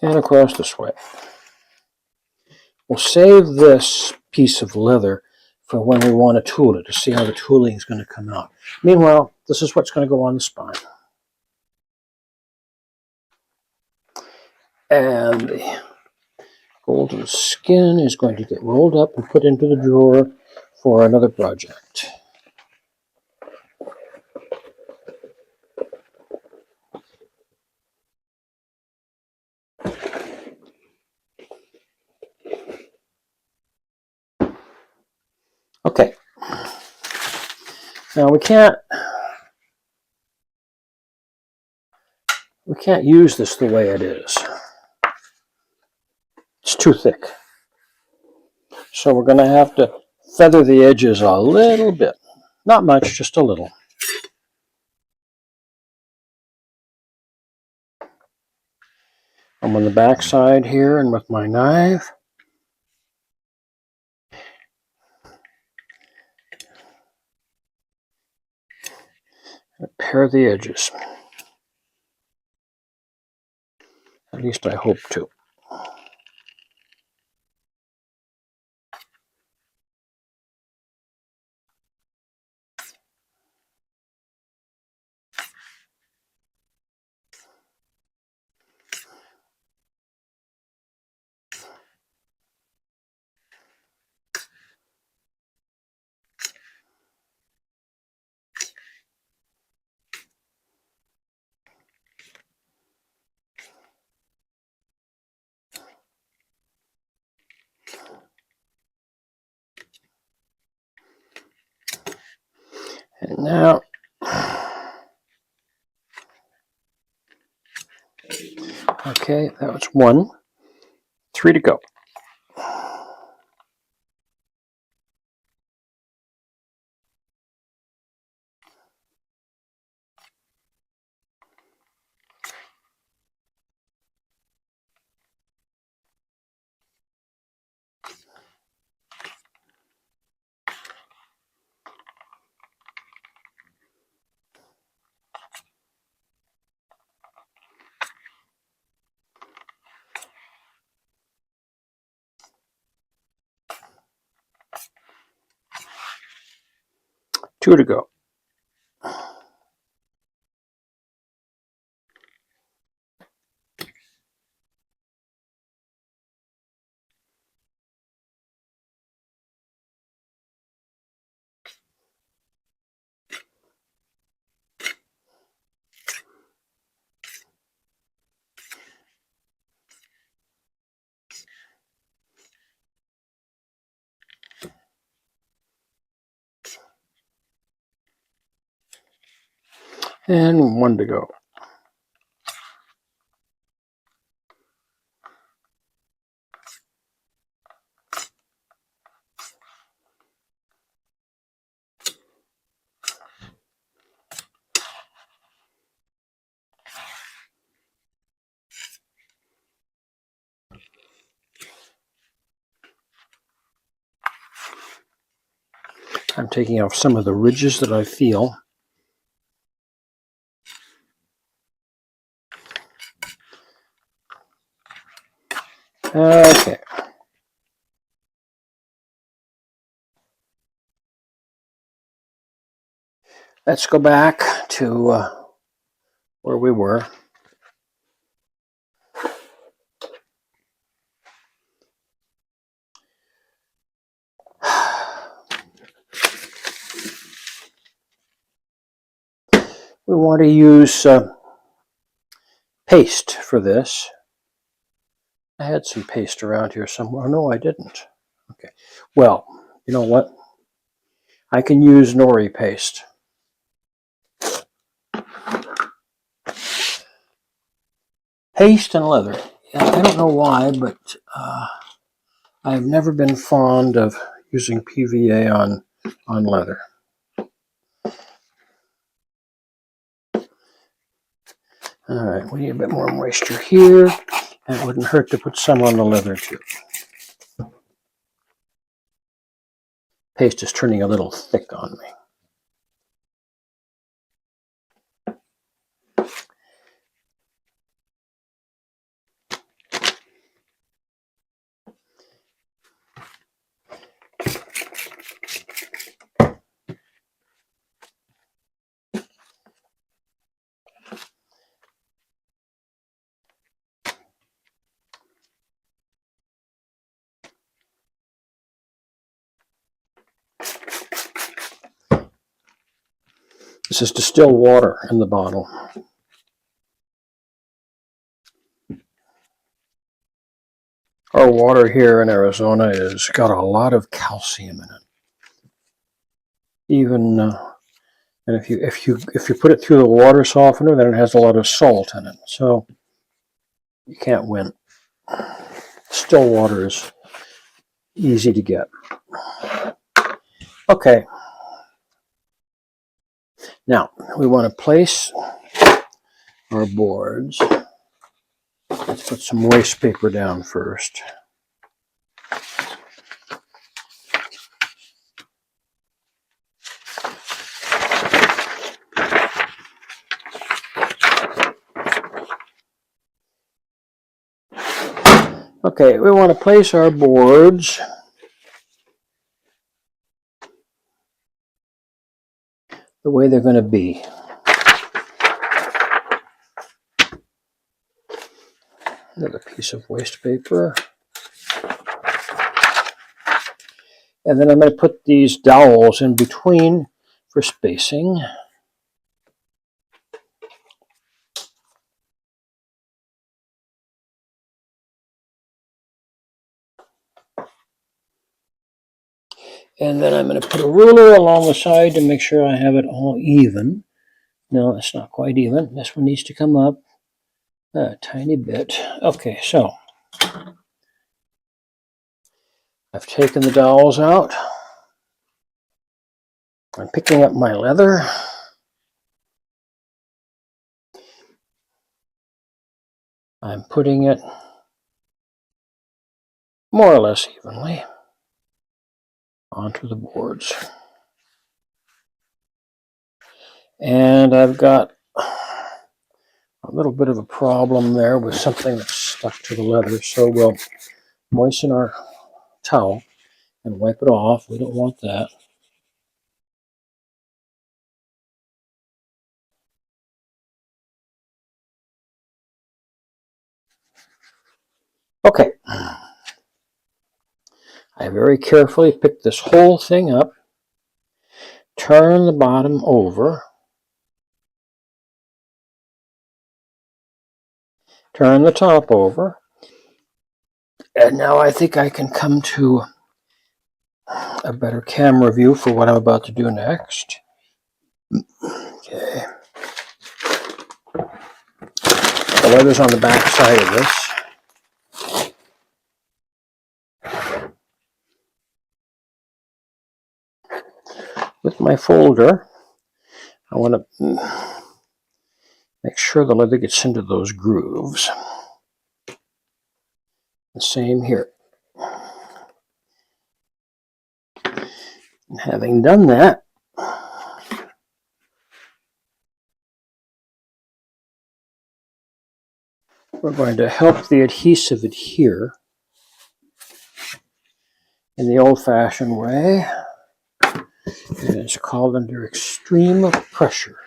And across this way. We'll save this piece of leather for when we want to tool it, to see how the tooling is going to come out. Meanwhile, this is what's going to go on the spine. And the golden skin is going to get rolled up and put into the drawer for another project. Okay. Now we can't use this the way it is. It's too thick. So we're going to have to feather the edges a little bit. Not much, just a little. I'm on the back side here, and with my knife, pare the edges. At least I hope to. And now, okay, that was 1. 3 to go. Two to go. And 1 to go. I'm taking off some of the ridges that I feel. Okay. Let's go back to where we were. We want to use paste for this. I had some paste around here somewhere. No, I didn't. Okay. Well, you know what? I can use nori paste. Paste and leather. I don't know why, but I've never been fond of using PVA on leather. All right, we need a bit more moisture here. And it wouldn't hurt to put some on the leather too. Paste is turning a little thick on me. This is distilled water in the bottle. Our water here in Arizona has got a lot of calcium in it. Even and if you put it through the water softener, then it has a lot of salt in it. So you can't win. Still water is easy to get. Okay. Now we want to place our boards. Let's put some waste paper down first. Okay, we want to place our boards the way they're going to be. Another piece of waste paper. And then I'm going to put these dowels in between for spacing. And then I'm going to put a ruler along the side to make sure I have it all even. No, it's not quite even. This one needs to come up a tiny bit. Okay, so I've taken the dowels out. I'm picking up my leather. I'm putting it more or less evenly onto the boards. And I've got a little bit of a problem there with something that's stuck to the leather, so we'll moisten our towel and wipe it off. We don't want that. Okay. I very carefully picked this whole thing up, turn the bottom over, turn the top over, and now I think I can come to a better camera view for what I'm about to do next. Okay. The leather's on the back side of this. With my folder, I want to make sure the leather gets into those grooves. The same here. And having done that, we're going to help the adhesive adhere in the old-fashioned way. And it's called Under Extreme Pressure.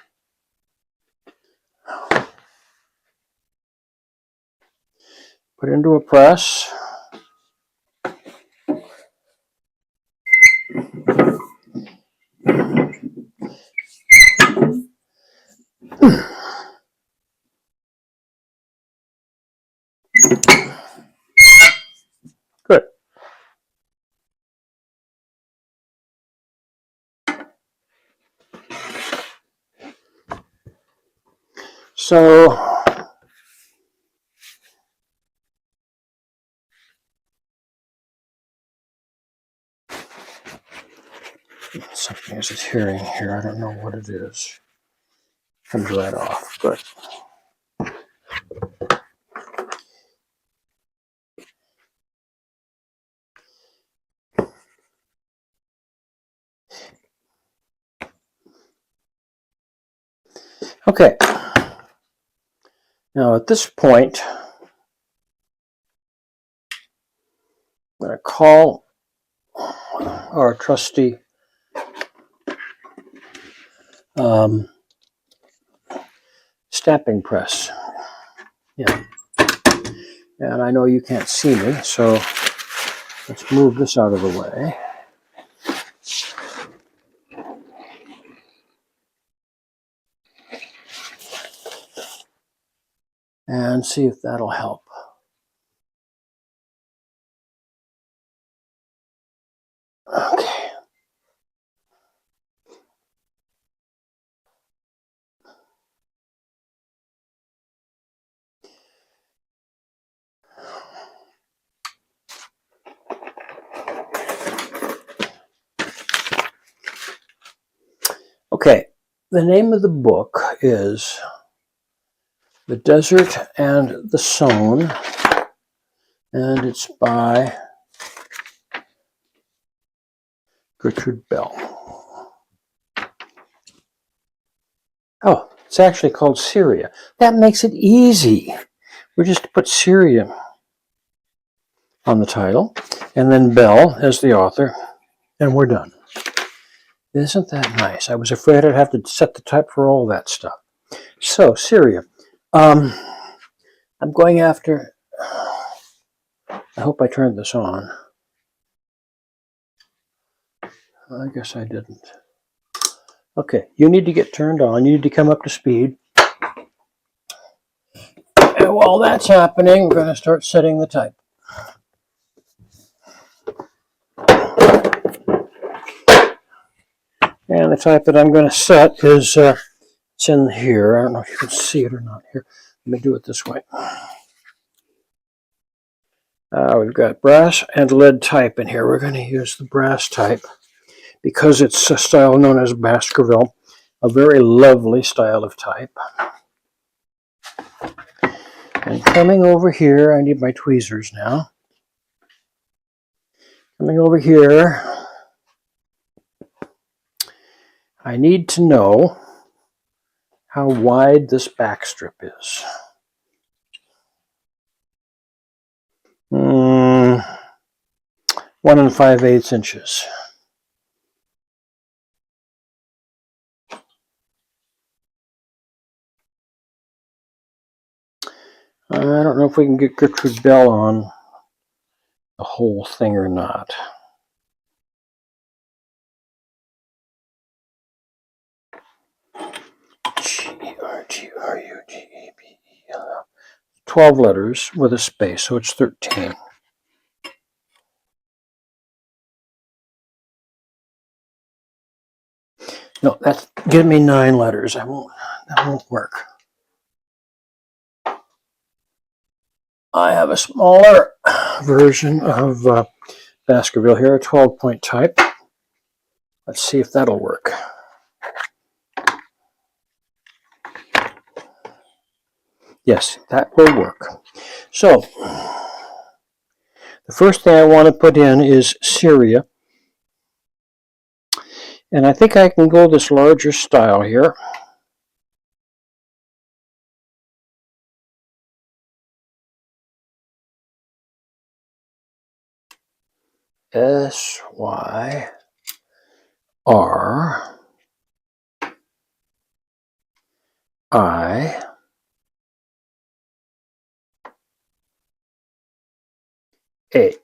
Put into a press. Good. So something is adhering here. I don't know what it is. Comes right off. Good. Okay. Now at this point, I'm going to call our trusty stamping press. Yeah. And I know you can't see me, so let's move this out of the way. And see if that'll help. Okay. Okay. The name of the book is The Desert and the Sown, and it's by Gertrude Bell. Oh, it's actually called Syria. That makes it easy. We just put Syria on the title, and then Bell as the author, and we're done. Isn't that nice? I was afraid I'd have to set the type for all that stuff. So, Syria. I'm going after... I hope I turned this on. I guess I didn't. Okay, you need to get turned on. You need to come up to speed. And while that's happening, we're going to start setting the type. And the type that I'm going to set is it's in here. I don't know if you can see it or not here. Let me do it this way. We've got brass and lead type in here. We're going to use the brass type because it's a style known as Baskerville, a very lovely style of type. And coming over here, I need my tweezers now. Coming over here, I need to know how wide this back strip is. 1 5/8 inches. I don't know if we can get Gertrude Bell on the whole thing or not. G-E-R-G-R-U-G-E-B-E-L-L. 12 letters with a space, so it's 13. No, that's give me 9 letters. That won't work. I have a smaller version of Baskerville here, a 12-point type. Let's see if that'll work. Yes, that will work. So, the first thing I want to put in is Syria. And I think I can go this larger style here. R I A.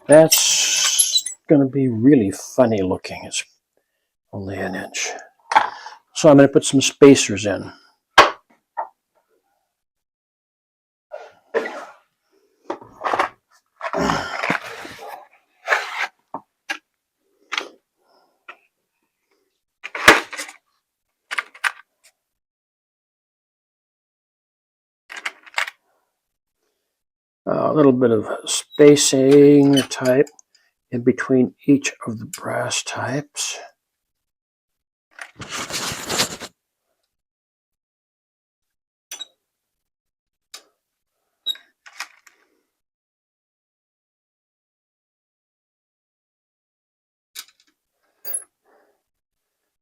That's going to be really funny looking. It's only an inch. So I'm going to put some spacers in. A little bit of spacing type in between each of the brass types.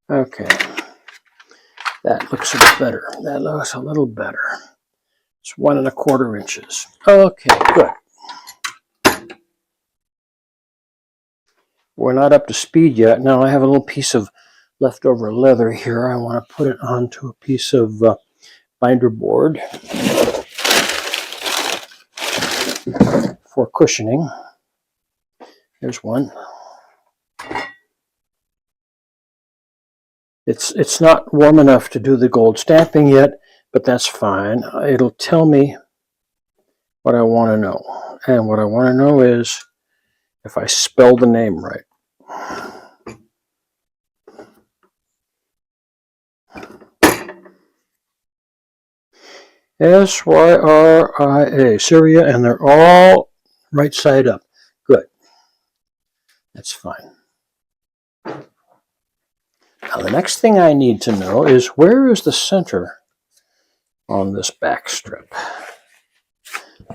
Okay, that looks a bit better. That looks a little better. It's 1 1/4 inches. Okay, good. We're not up to speed yet. Now I have a little piece of leftover leather here. I want to put it onto a piece of binder board for cushioning. There's one. It's not warm enough to do the gold stamping yet, but that's fine. It'll tell me what I want to know. And what I want to know is if I spell the name right. Syria, Syria, and they're all right side up. Good. That's fine. Now the next thing I need to know is where is the center on this back strip?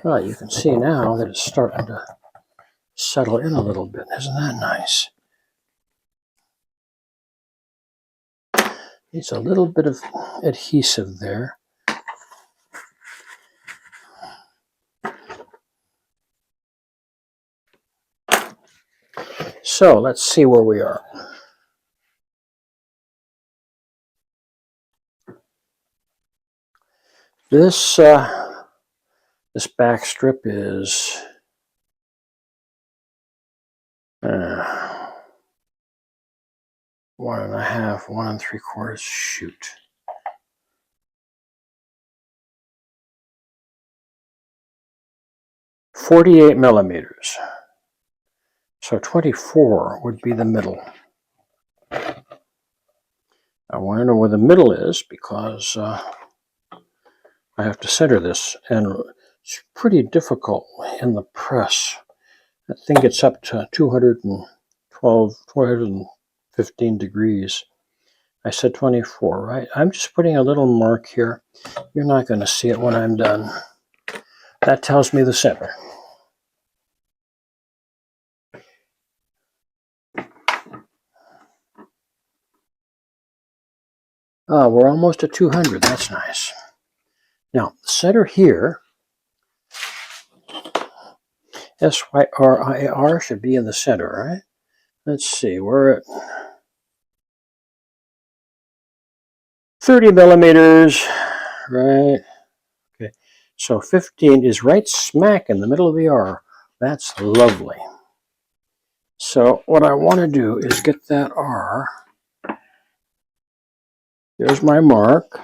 Well, you can see now that it's starting to settle in a little bit. Isn't that nice? Needs a little bit of adhesive there. So let's see where we are. This back strip is 1 1/2, 1 3/4. Shoot. .48 millimeters. So 24 would be the middle. I want to know where the middle is because I have to center this, and it's pretty difficult in the press. I think it's up to 212, 215 degrees. I said 24, right? I'm just putting a little mark here. You're not going to see it when I'm done. That tells me the center. We're almost at 200. That's nice. Now, the center here, SYRIR should be in the center, right? Let's see, we're at 30 millimeters, right? Okay, so 15 is right smack in the middle of the R. That's lovely. So what I want to do is get that R. There's my mark.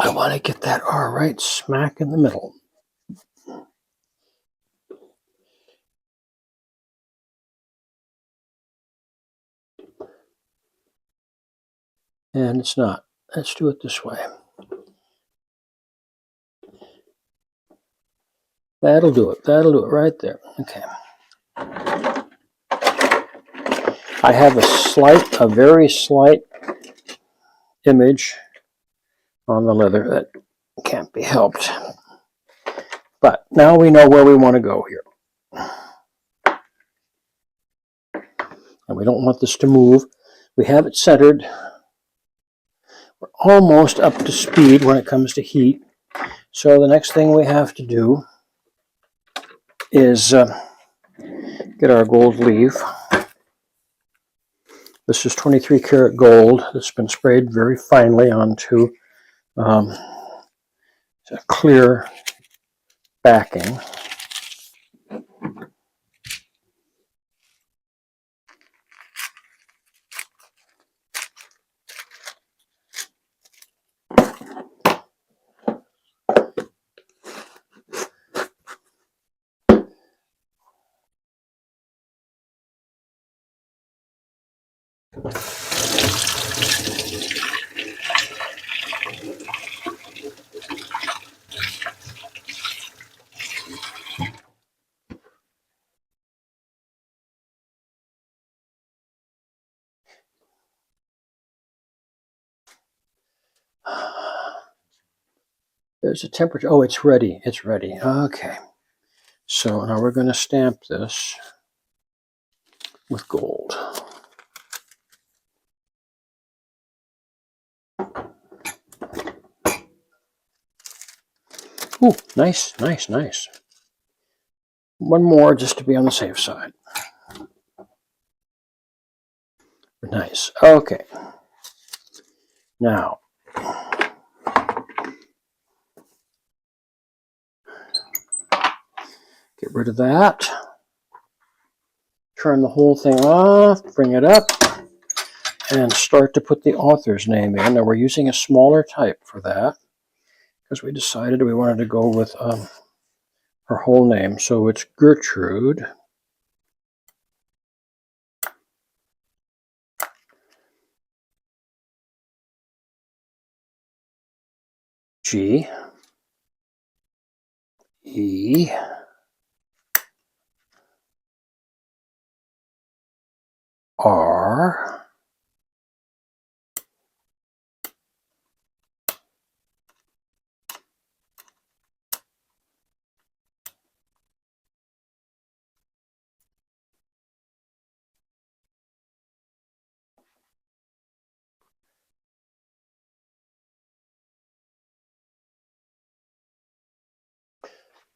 I want to get that R right smack in the middle. And it's not. Let's do it this way. That'll do it. That'll do it right there. Okay. I have a very slight image on the leather that Can't be helped. But now we know where we want to go here. And we don't want this to move. We have it centered. We're almost up to speed when it comes to heat. So the next thing we have to do is get our gold leaf. This is 23 karat gold that's been sprayed very finely onto a clear backing. There's a temperature. Oh, it's ready. It's ready. Okay. So now we're going to stamp this with gold. Ooh, nice, nice, nice. One more just to be on the safe side. Nice. Okay. Now, get rid of that. Turn the whole thing off, bring it up, and start to put the author's name in. Now we're using a smaller type for that because we decided we wanted to go with her whole name. So it's Gertrude. G. E. R.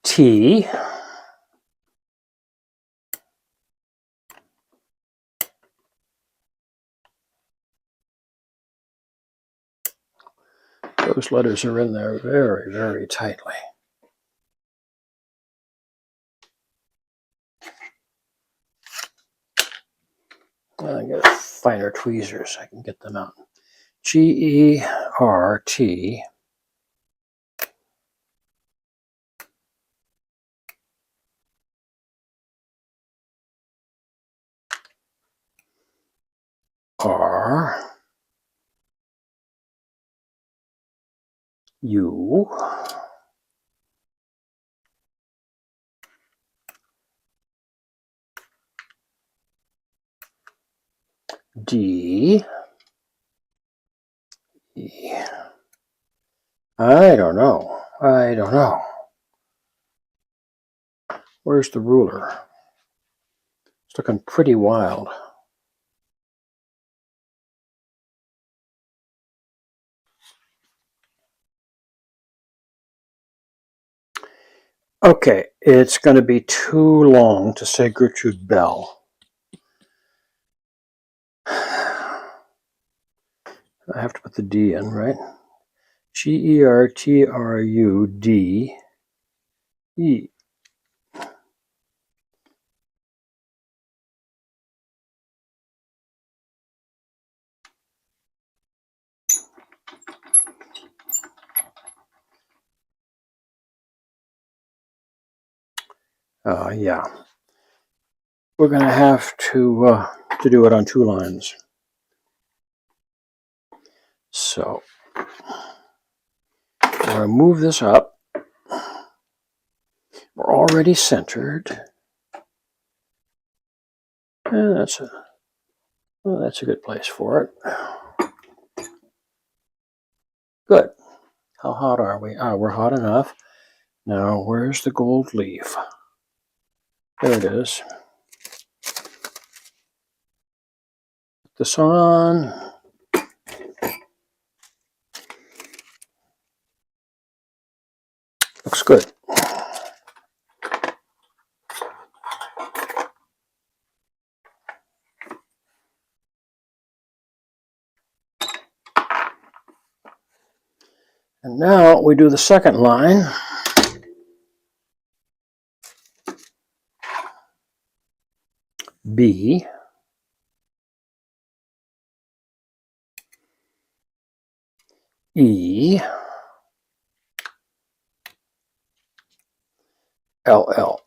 T. Those letters are in there very, very tightly. I get finer tweezers so I can get them out. G-E-R-T. R. U. D. E. I don't know. I don't know. Where's the ruler? It's looking pretty wild. Okay, it's going to be too long to say Gertrude Bell. I have to put the D in, right? Gertrude. Yeah. We're going to have to do it on 2 lines. So, I'm going to move this up. We're already centered. And that's a good place for it. Good. How hot are we? We're hot enough. Now, where's the gold leaf? There it is. Put this on. Looks good. And now we do the second line. B. E. LL.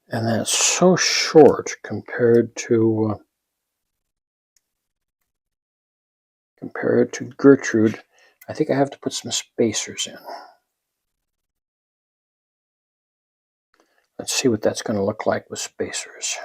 And that's so short compared to Gertrude. I think I have to put some spacers in. Let's see what that's going to look like with spacers.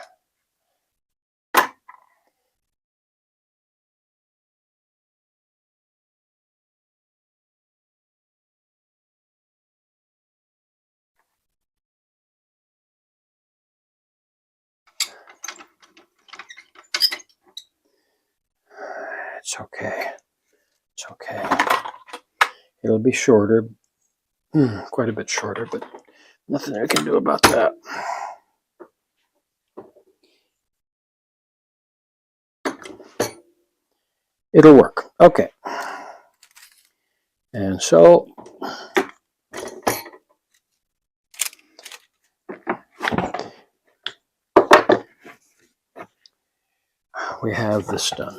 It's okay. It's okay. It'll be shorter, quite a bit shorter, but nothing I can do about that. It'll work. Okay. And so we have this done.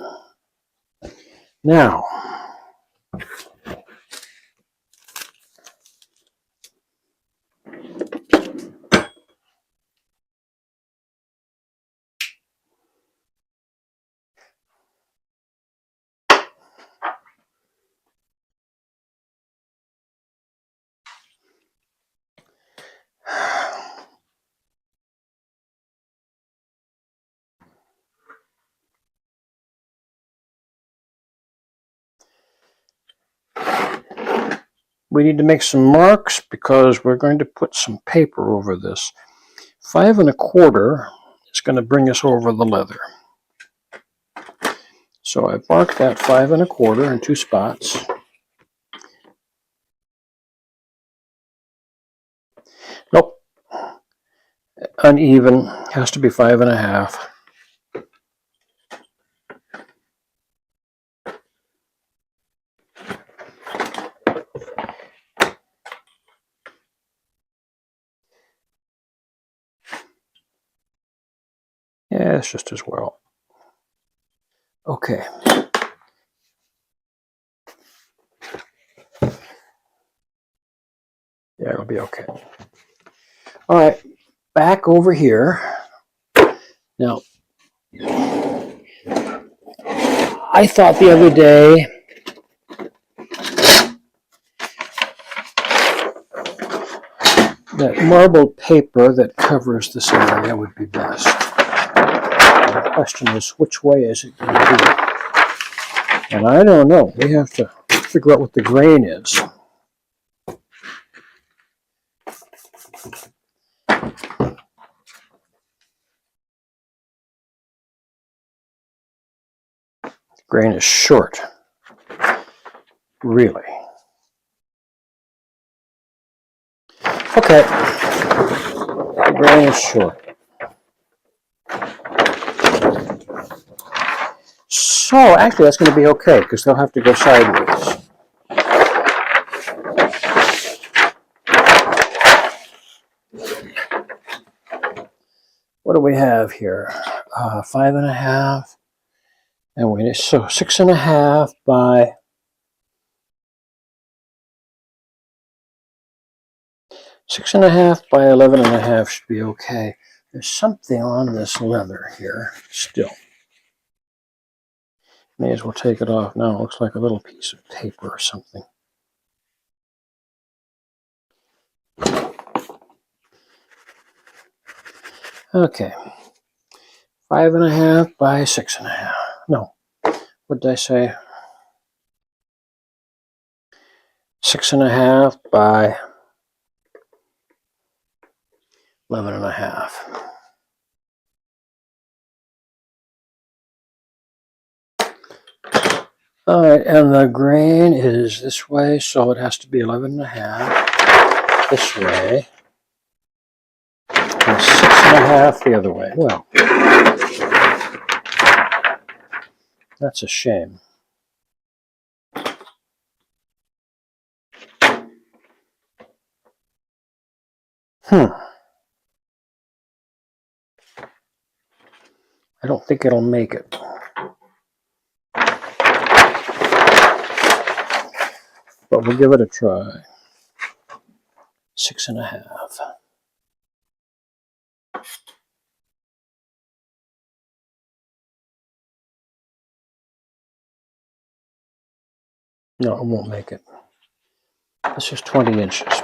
Now, we need to make some marks because we're going to put some paper over this. 5 1/4 is going to bring us over the leather. So I've marked that 5 1/4 in 2 spots. Nope. Uneven. Has to be 5 1/2. Yeah, it's just as well. Okay. Yeah, it'll be okay. All right, back over here. Now, I thought the other day that marbled paper that covers this area would be best. The question is, which way is it going to be? And I don't know. We have to figure out what the grain is. The grain is short. Really. Okay. The grain is short. So, actually, that's going to be okay because they'll have to go sideways. What do we have here? 5 1/2. And so 6 1/2 by 6 1/2 by 11 1/2 should be okay. There's something on this leather here still. May as well take it off now. It looks like a little piece of paper or something. Okay. 5 1/2 by 6 1/2. No. What did I say? 6.5 by 11.5. All right, and the grain is this way, so it has to be 11.5 this way, and 6.5 the other way. Well, that's a shame. I don't think it'll make it. But we'll give it a try. 6.5. No, it won't make it. This is 20 inches.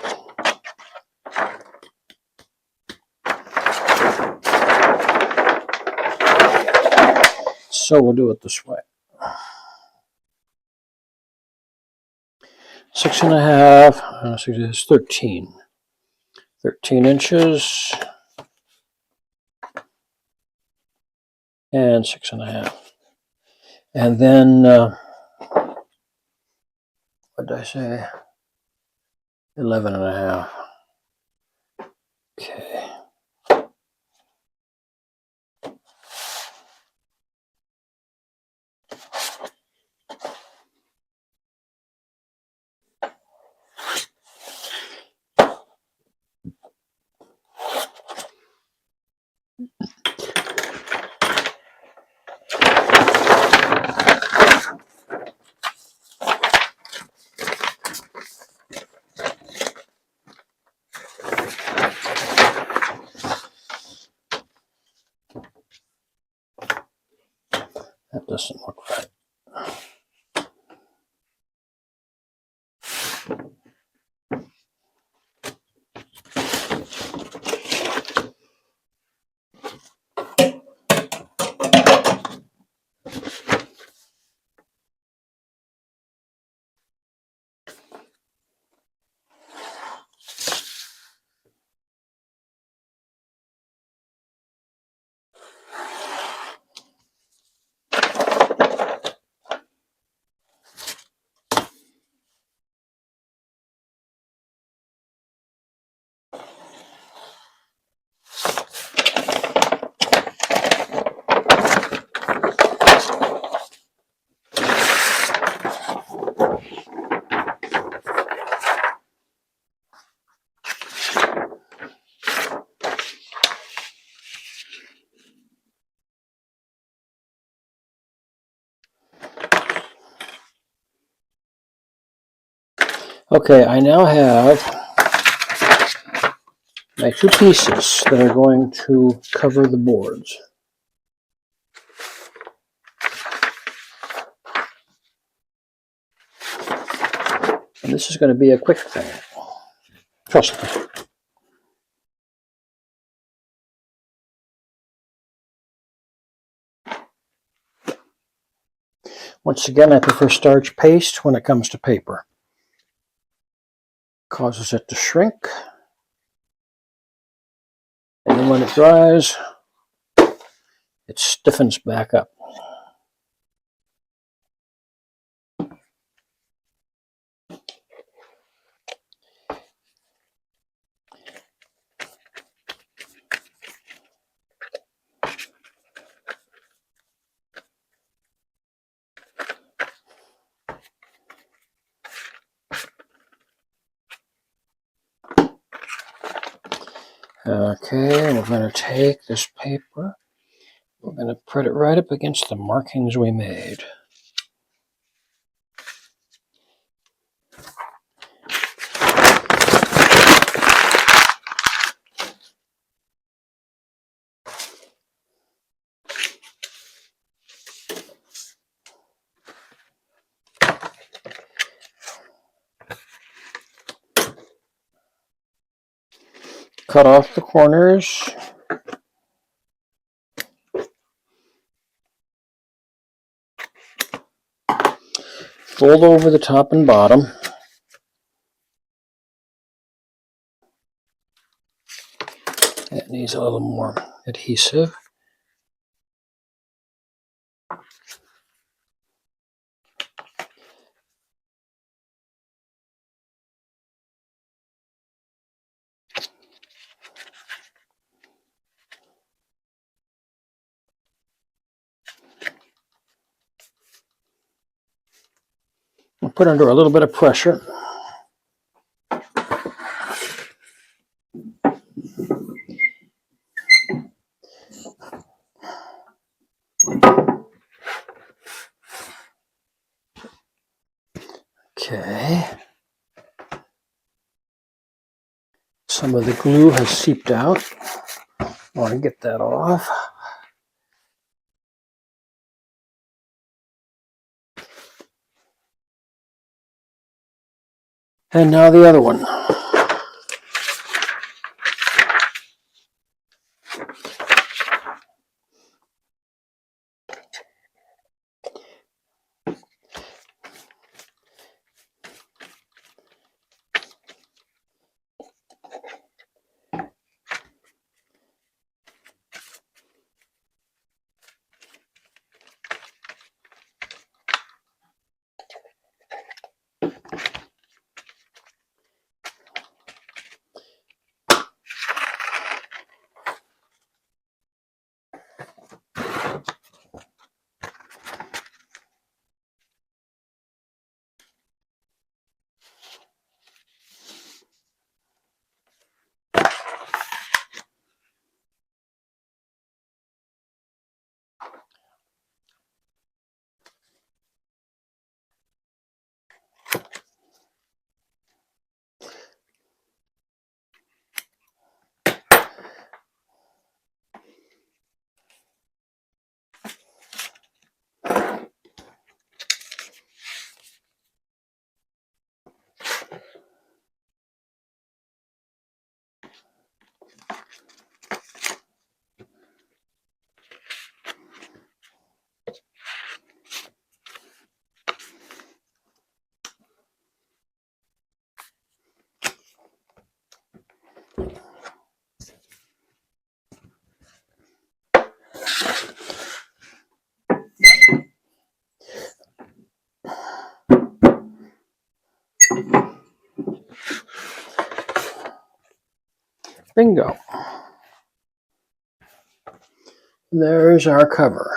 So we'll do it this way. 6.5, is 13. 13 inches and 6.5. And then, what did I say? 11.5. Okay. That doesn't look right. Okay, I now have my two pieces that are going to cover the boards. And this is going to be a quick thing. Trust me. Once again, I prefer starch paste when it comes to paper. Causes it to shrink. And then when it dries, it stiffens back up. Okay, we're going to take this paper. We're going to put it right up against the markings we made. Cut off the corners. Fold over the top and bottom. needs a little more adhesive. We'll put under a little bit of pressure. Okay. Some of the glue has seeped out. I want to get that off. And now the other one. Bingo. There's our cover.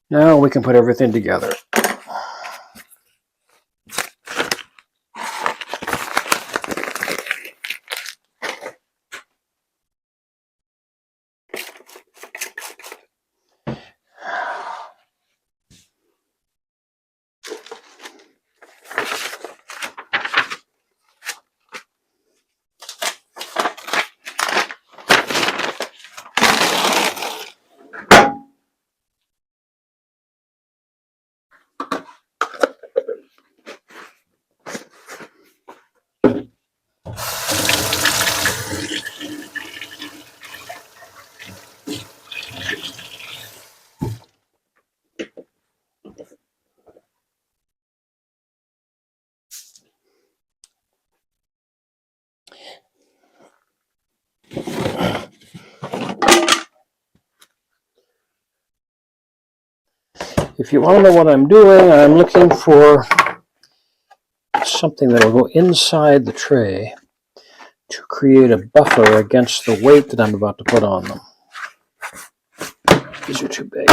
Now we can put everything together. If you want to know what I'm doing, I'm looking for something that will go inside the tray to create a buffer against the weight that I'm about to put on them. These are too big.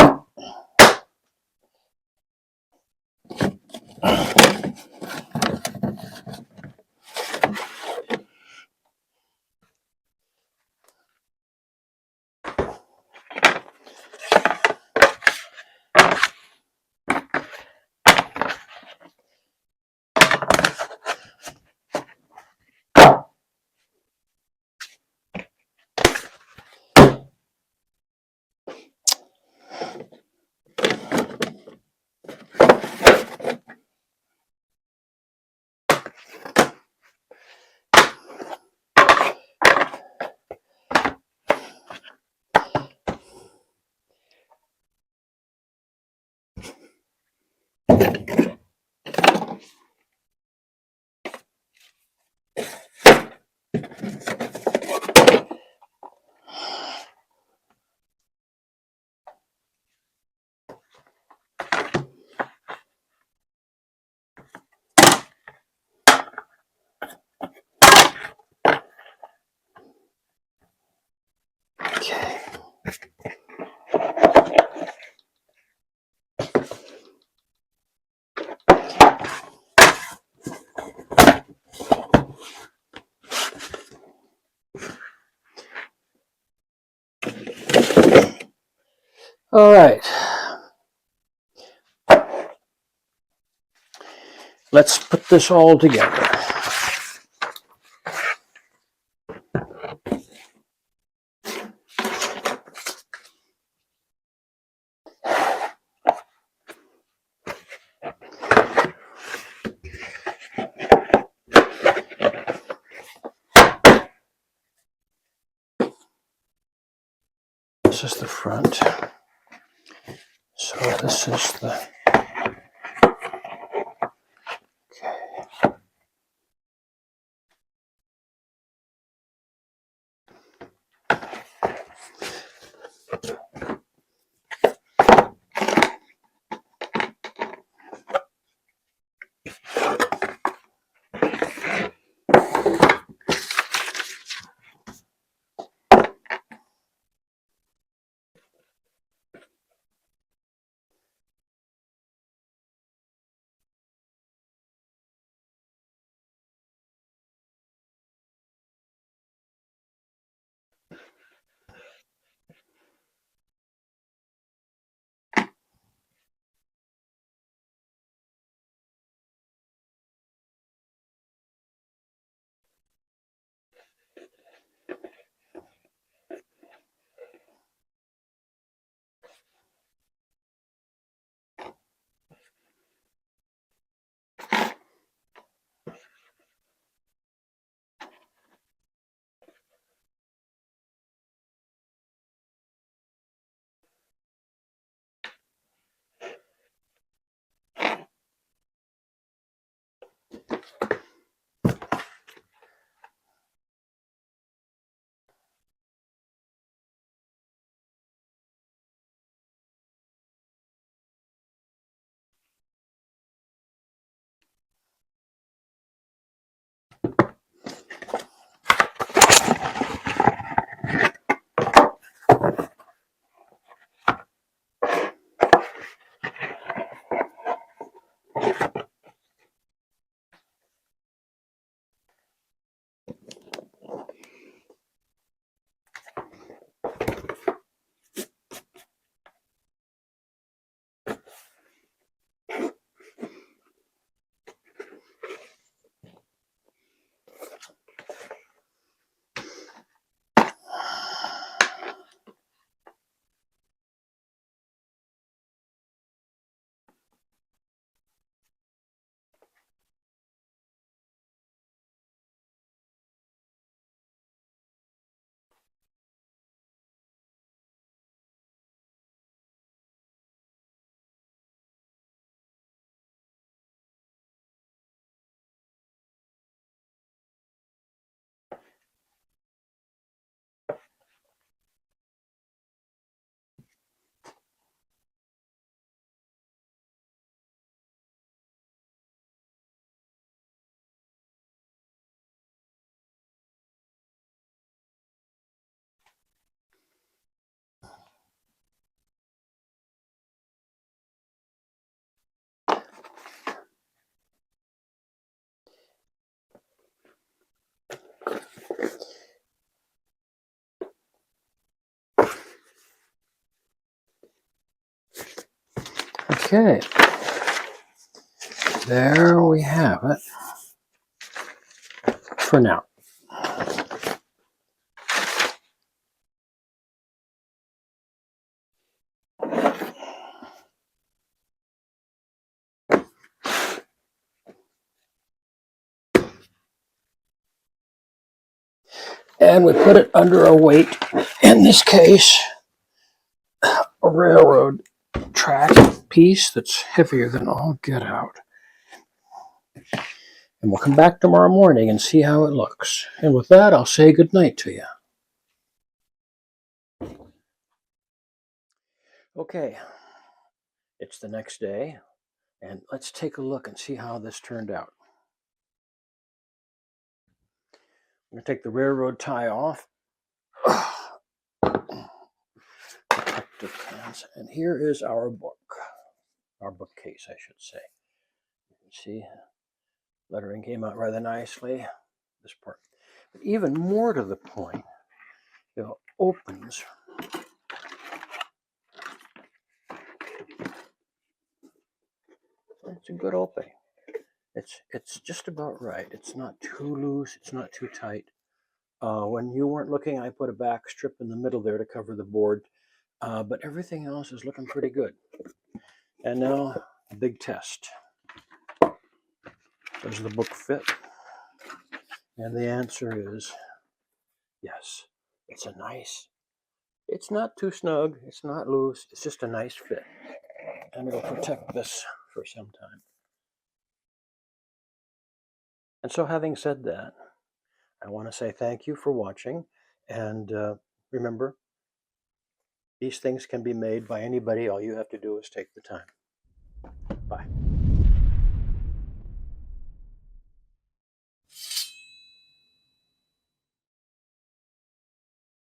All right. Let's put this all together. This is the front. So this is the... Okay. Okay. There we have it for now. And we put it under a weight, in this case, a railroad track piece that's heavier than all get out. And we'll come back tomorrow morning and see how it looks. And with that, I'll say good night to you. Okay, it's the next day, and let's take a look and see how this turned out. I'm going to take the railroad tie off. Protective cans. And here is our book. Our bookcase, I should say. You can see lettering came out rather nicely. This part. But even more to the point, it opens It's a good opening. It's just about right. It's not too loose. It's not too tight. When you weren't looking, I put a back strip in the middle there to cover the board, but everything else is looking pretty good. And now, the big test. Does the book fit? And the answer is yes. It's a nice, it's not too snug, it's not loose, it's just a nice fit. And it'll protect this for some time. And so, having said that, I want to say thank you for watching. And remember, these things can be made by anybody. All you have to do is take the time. Bye.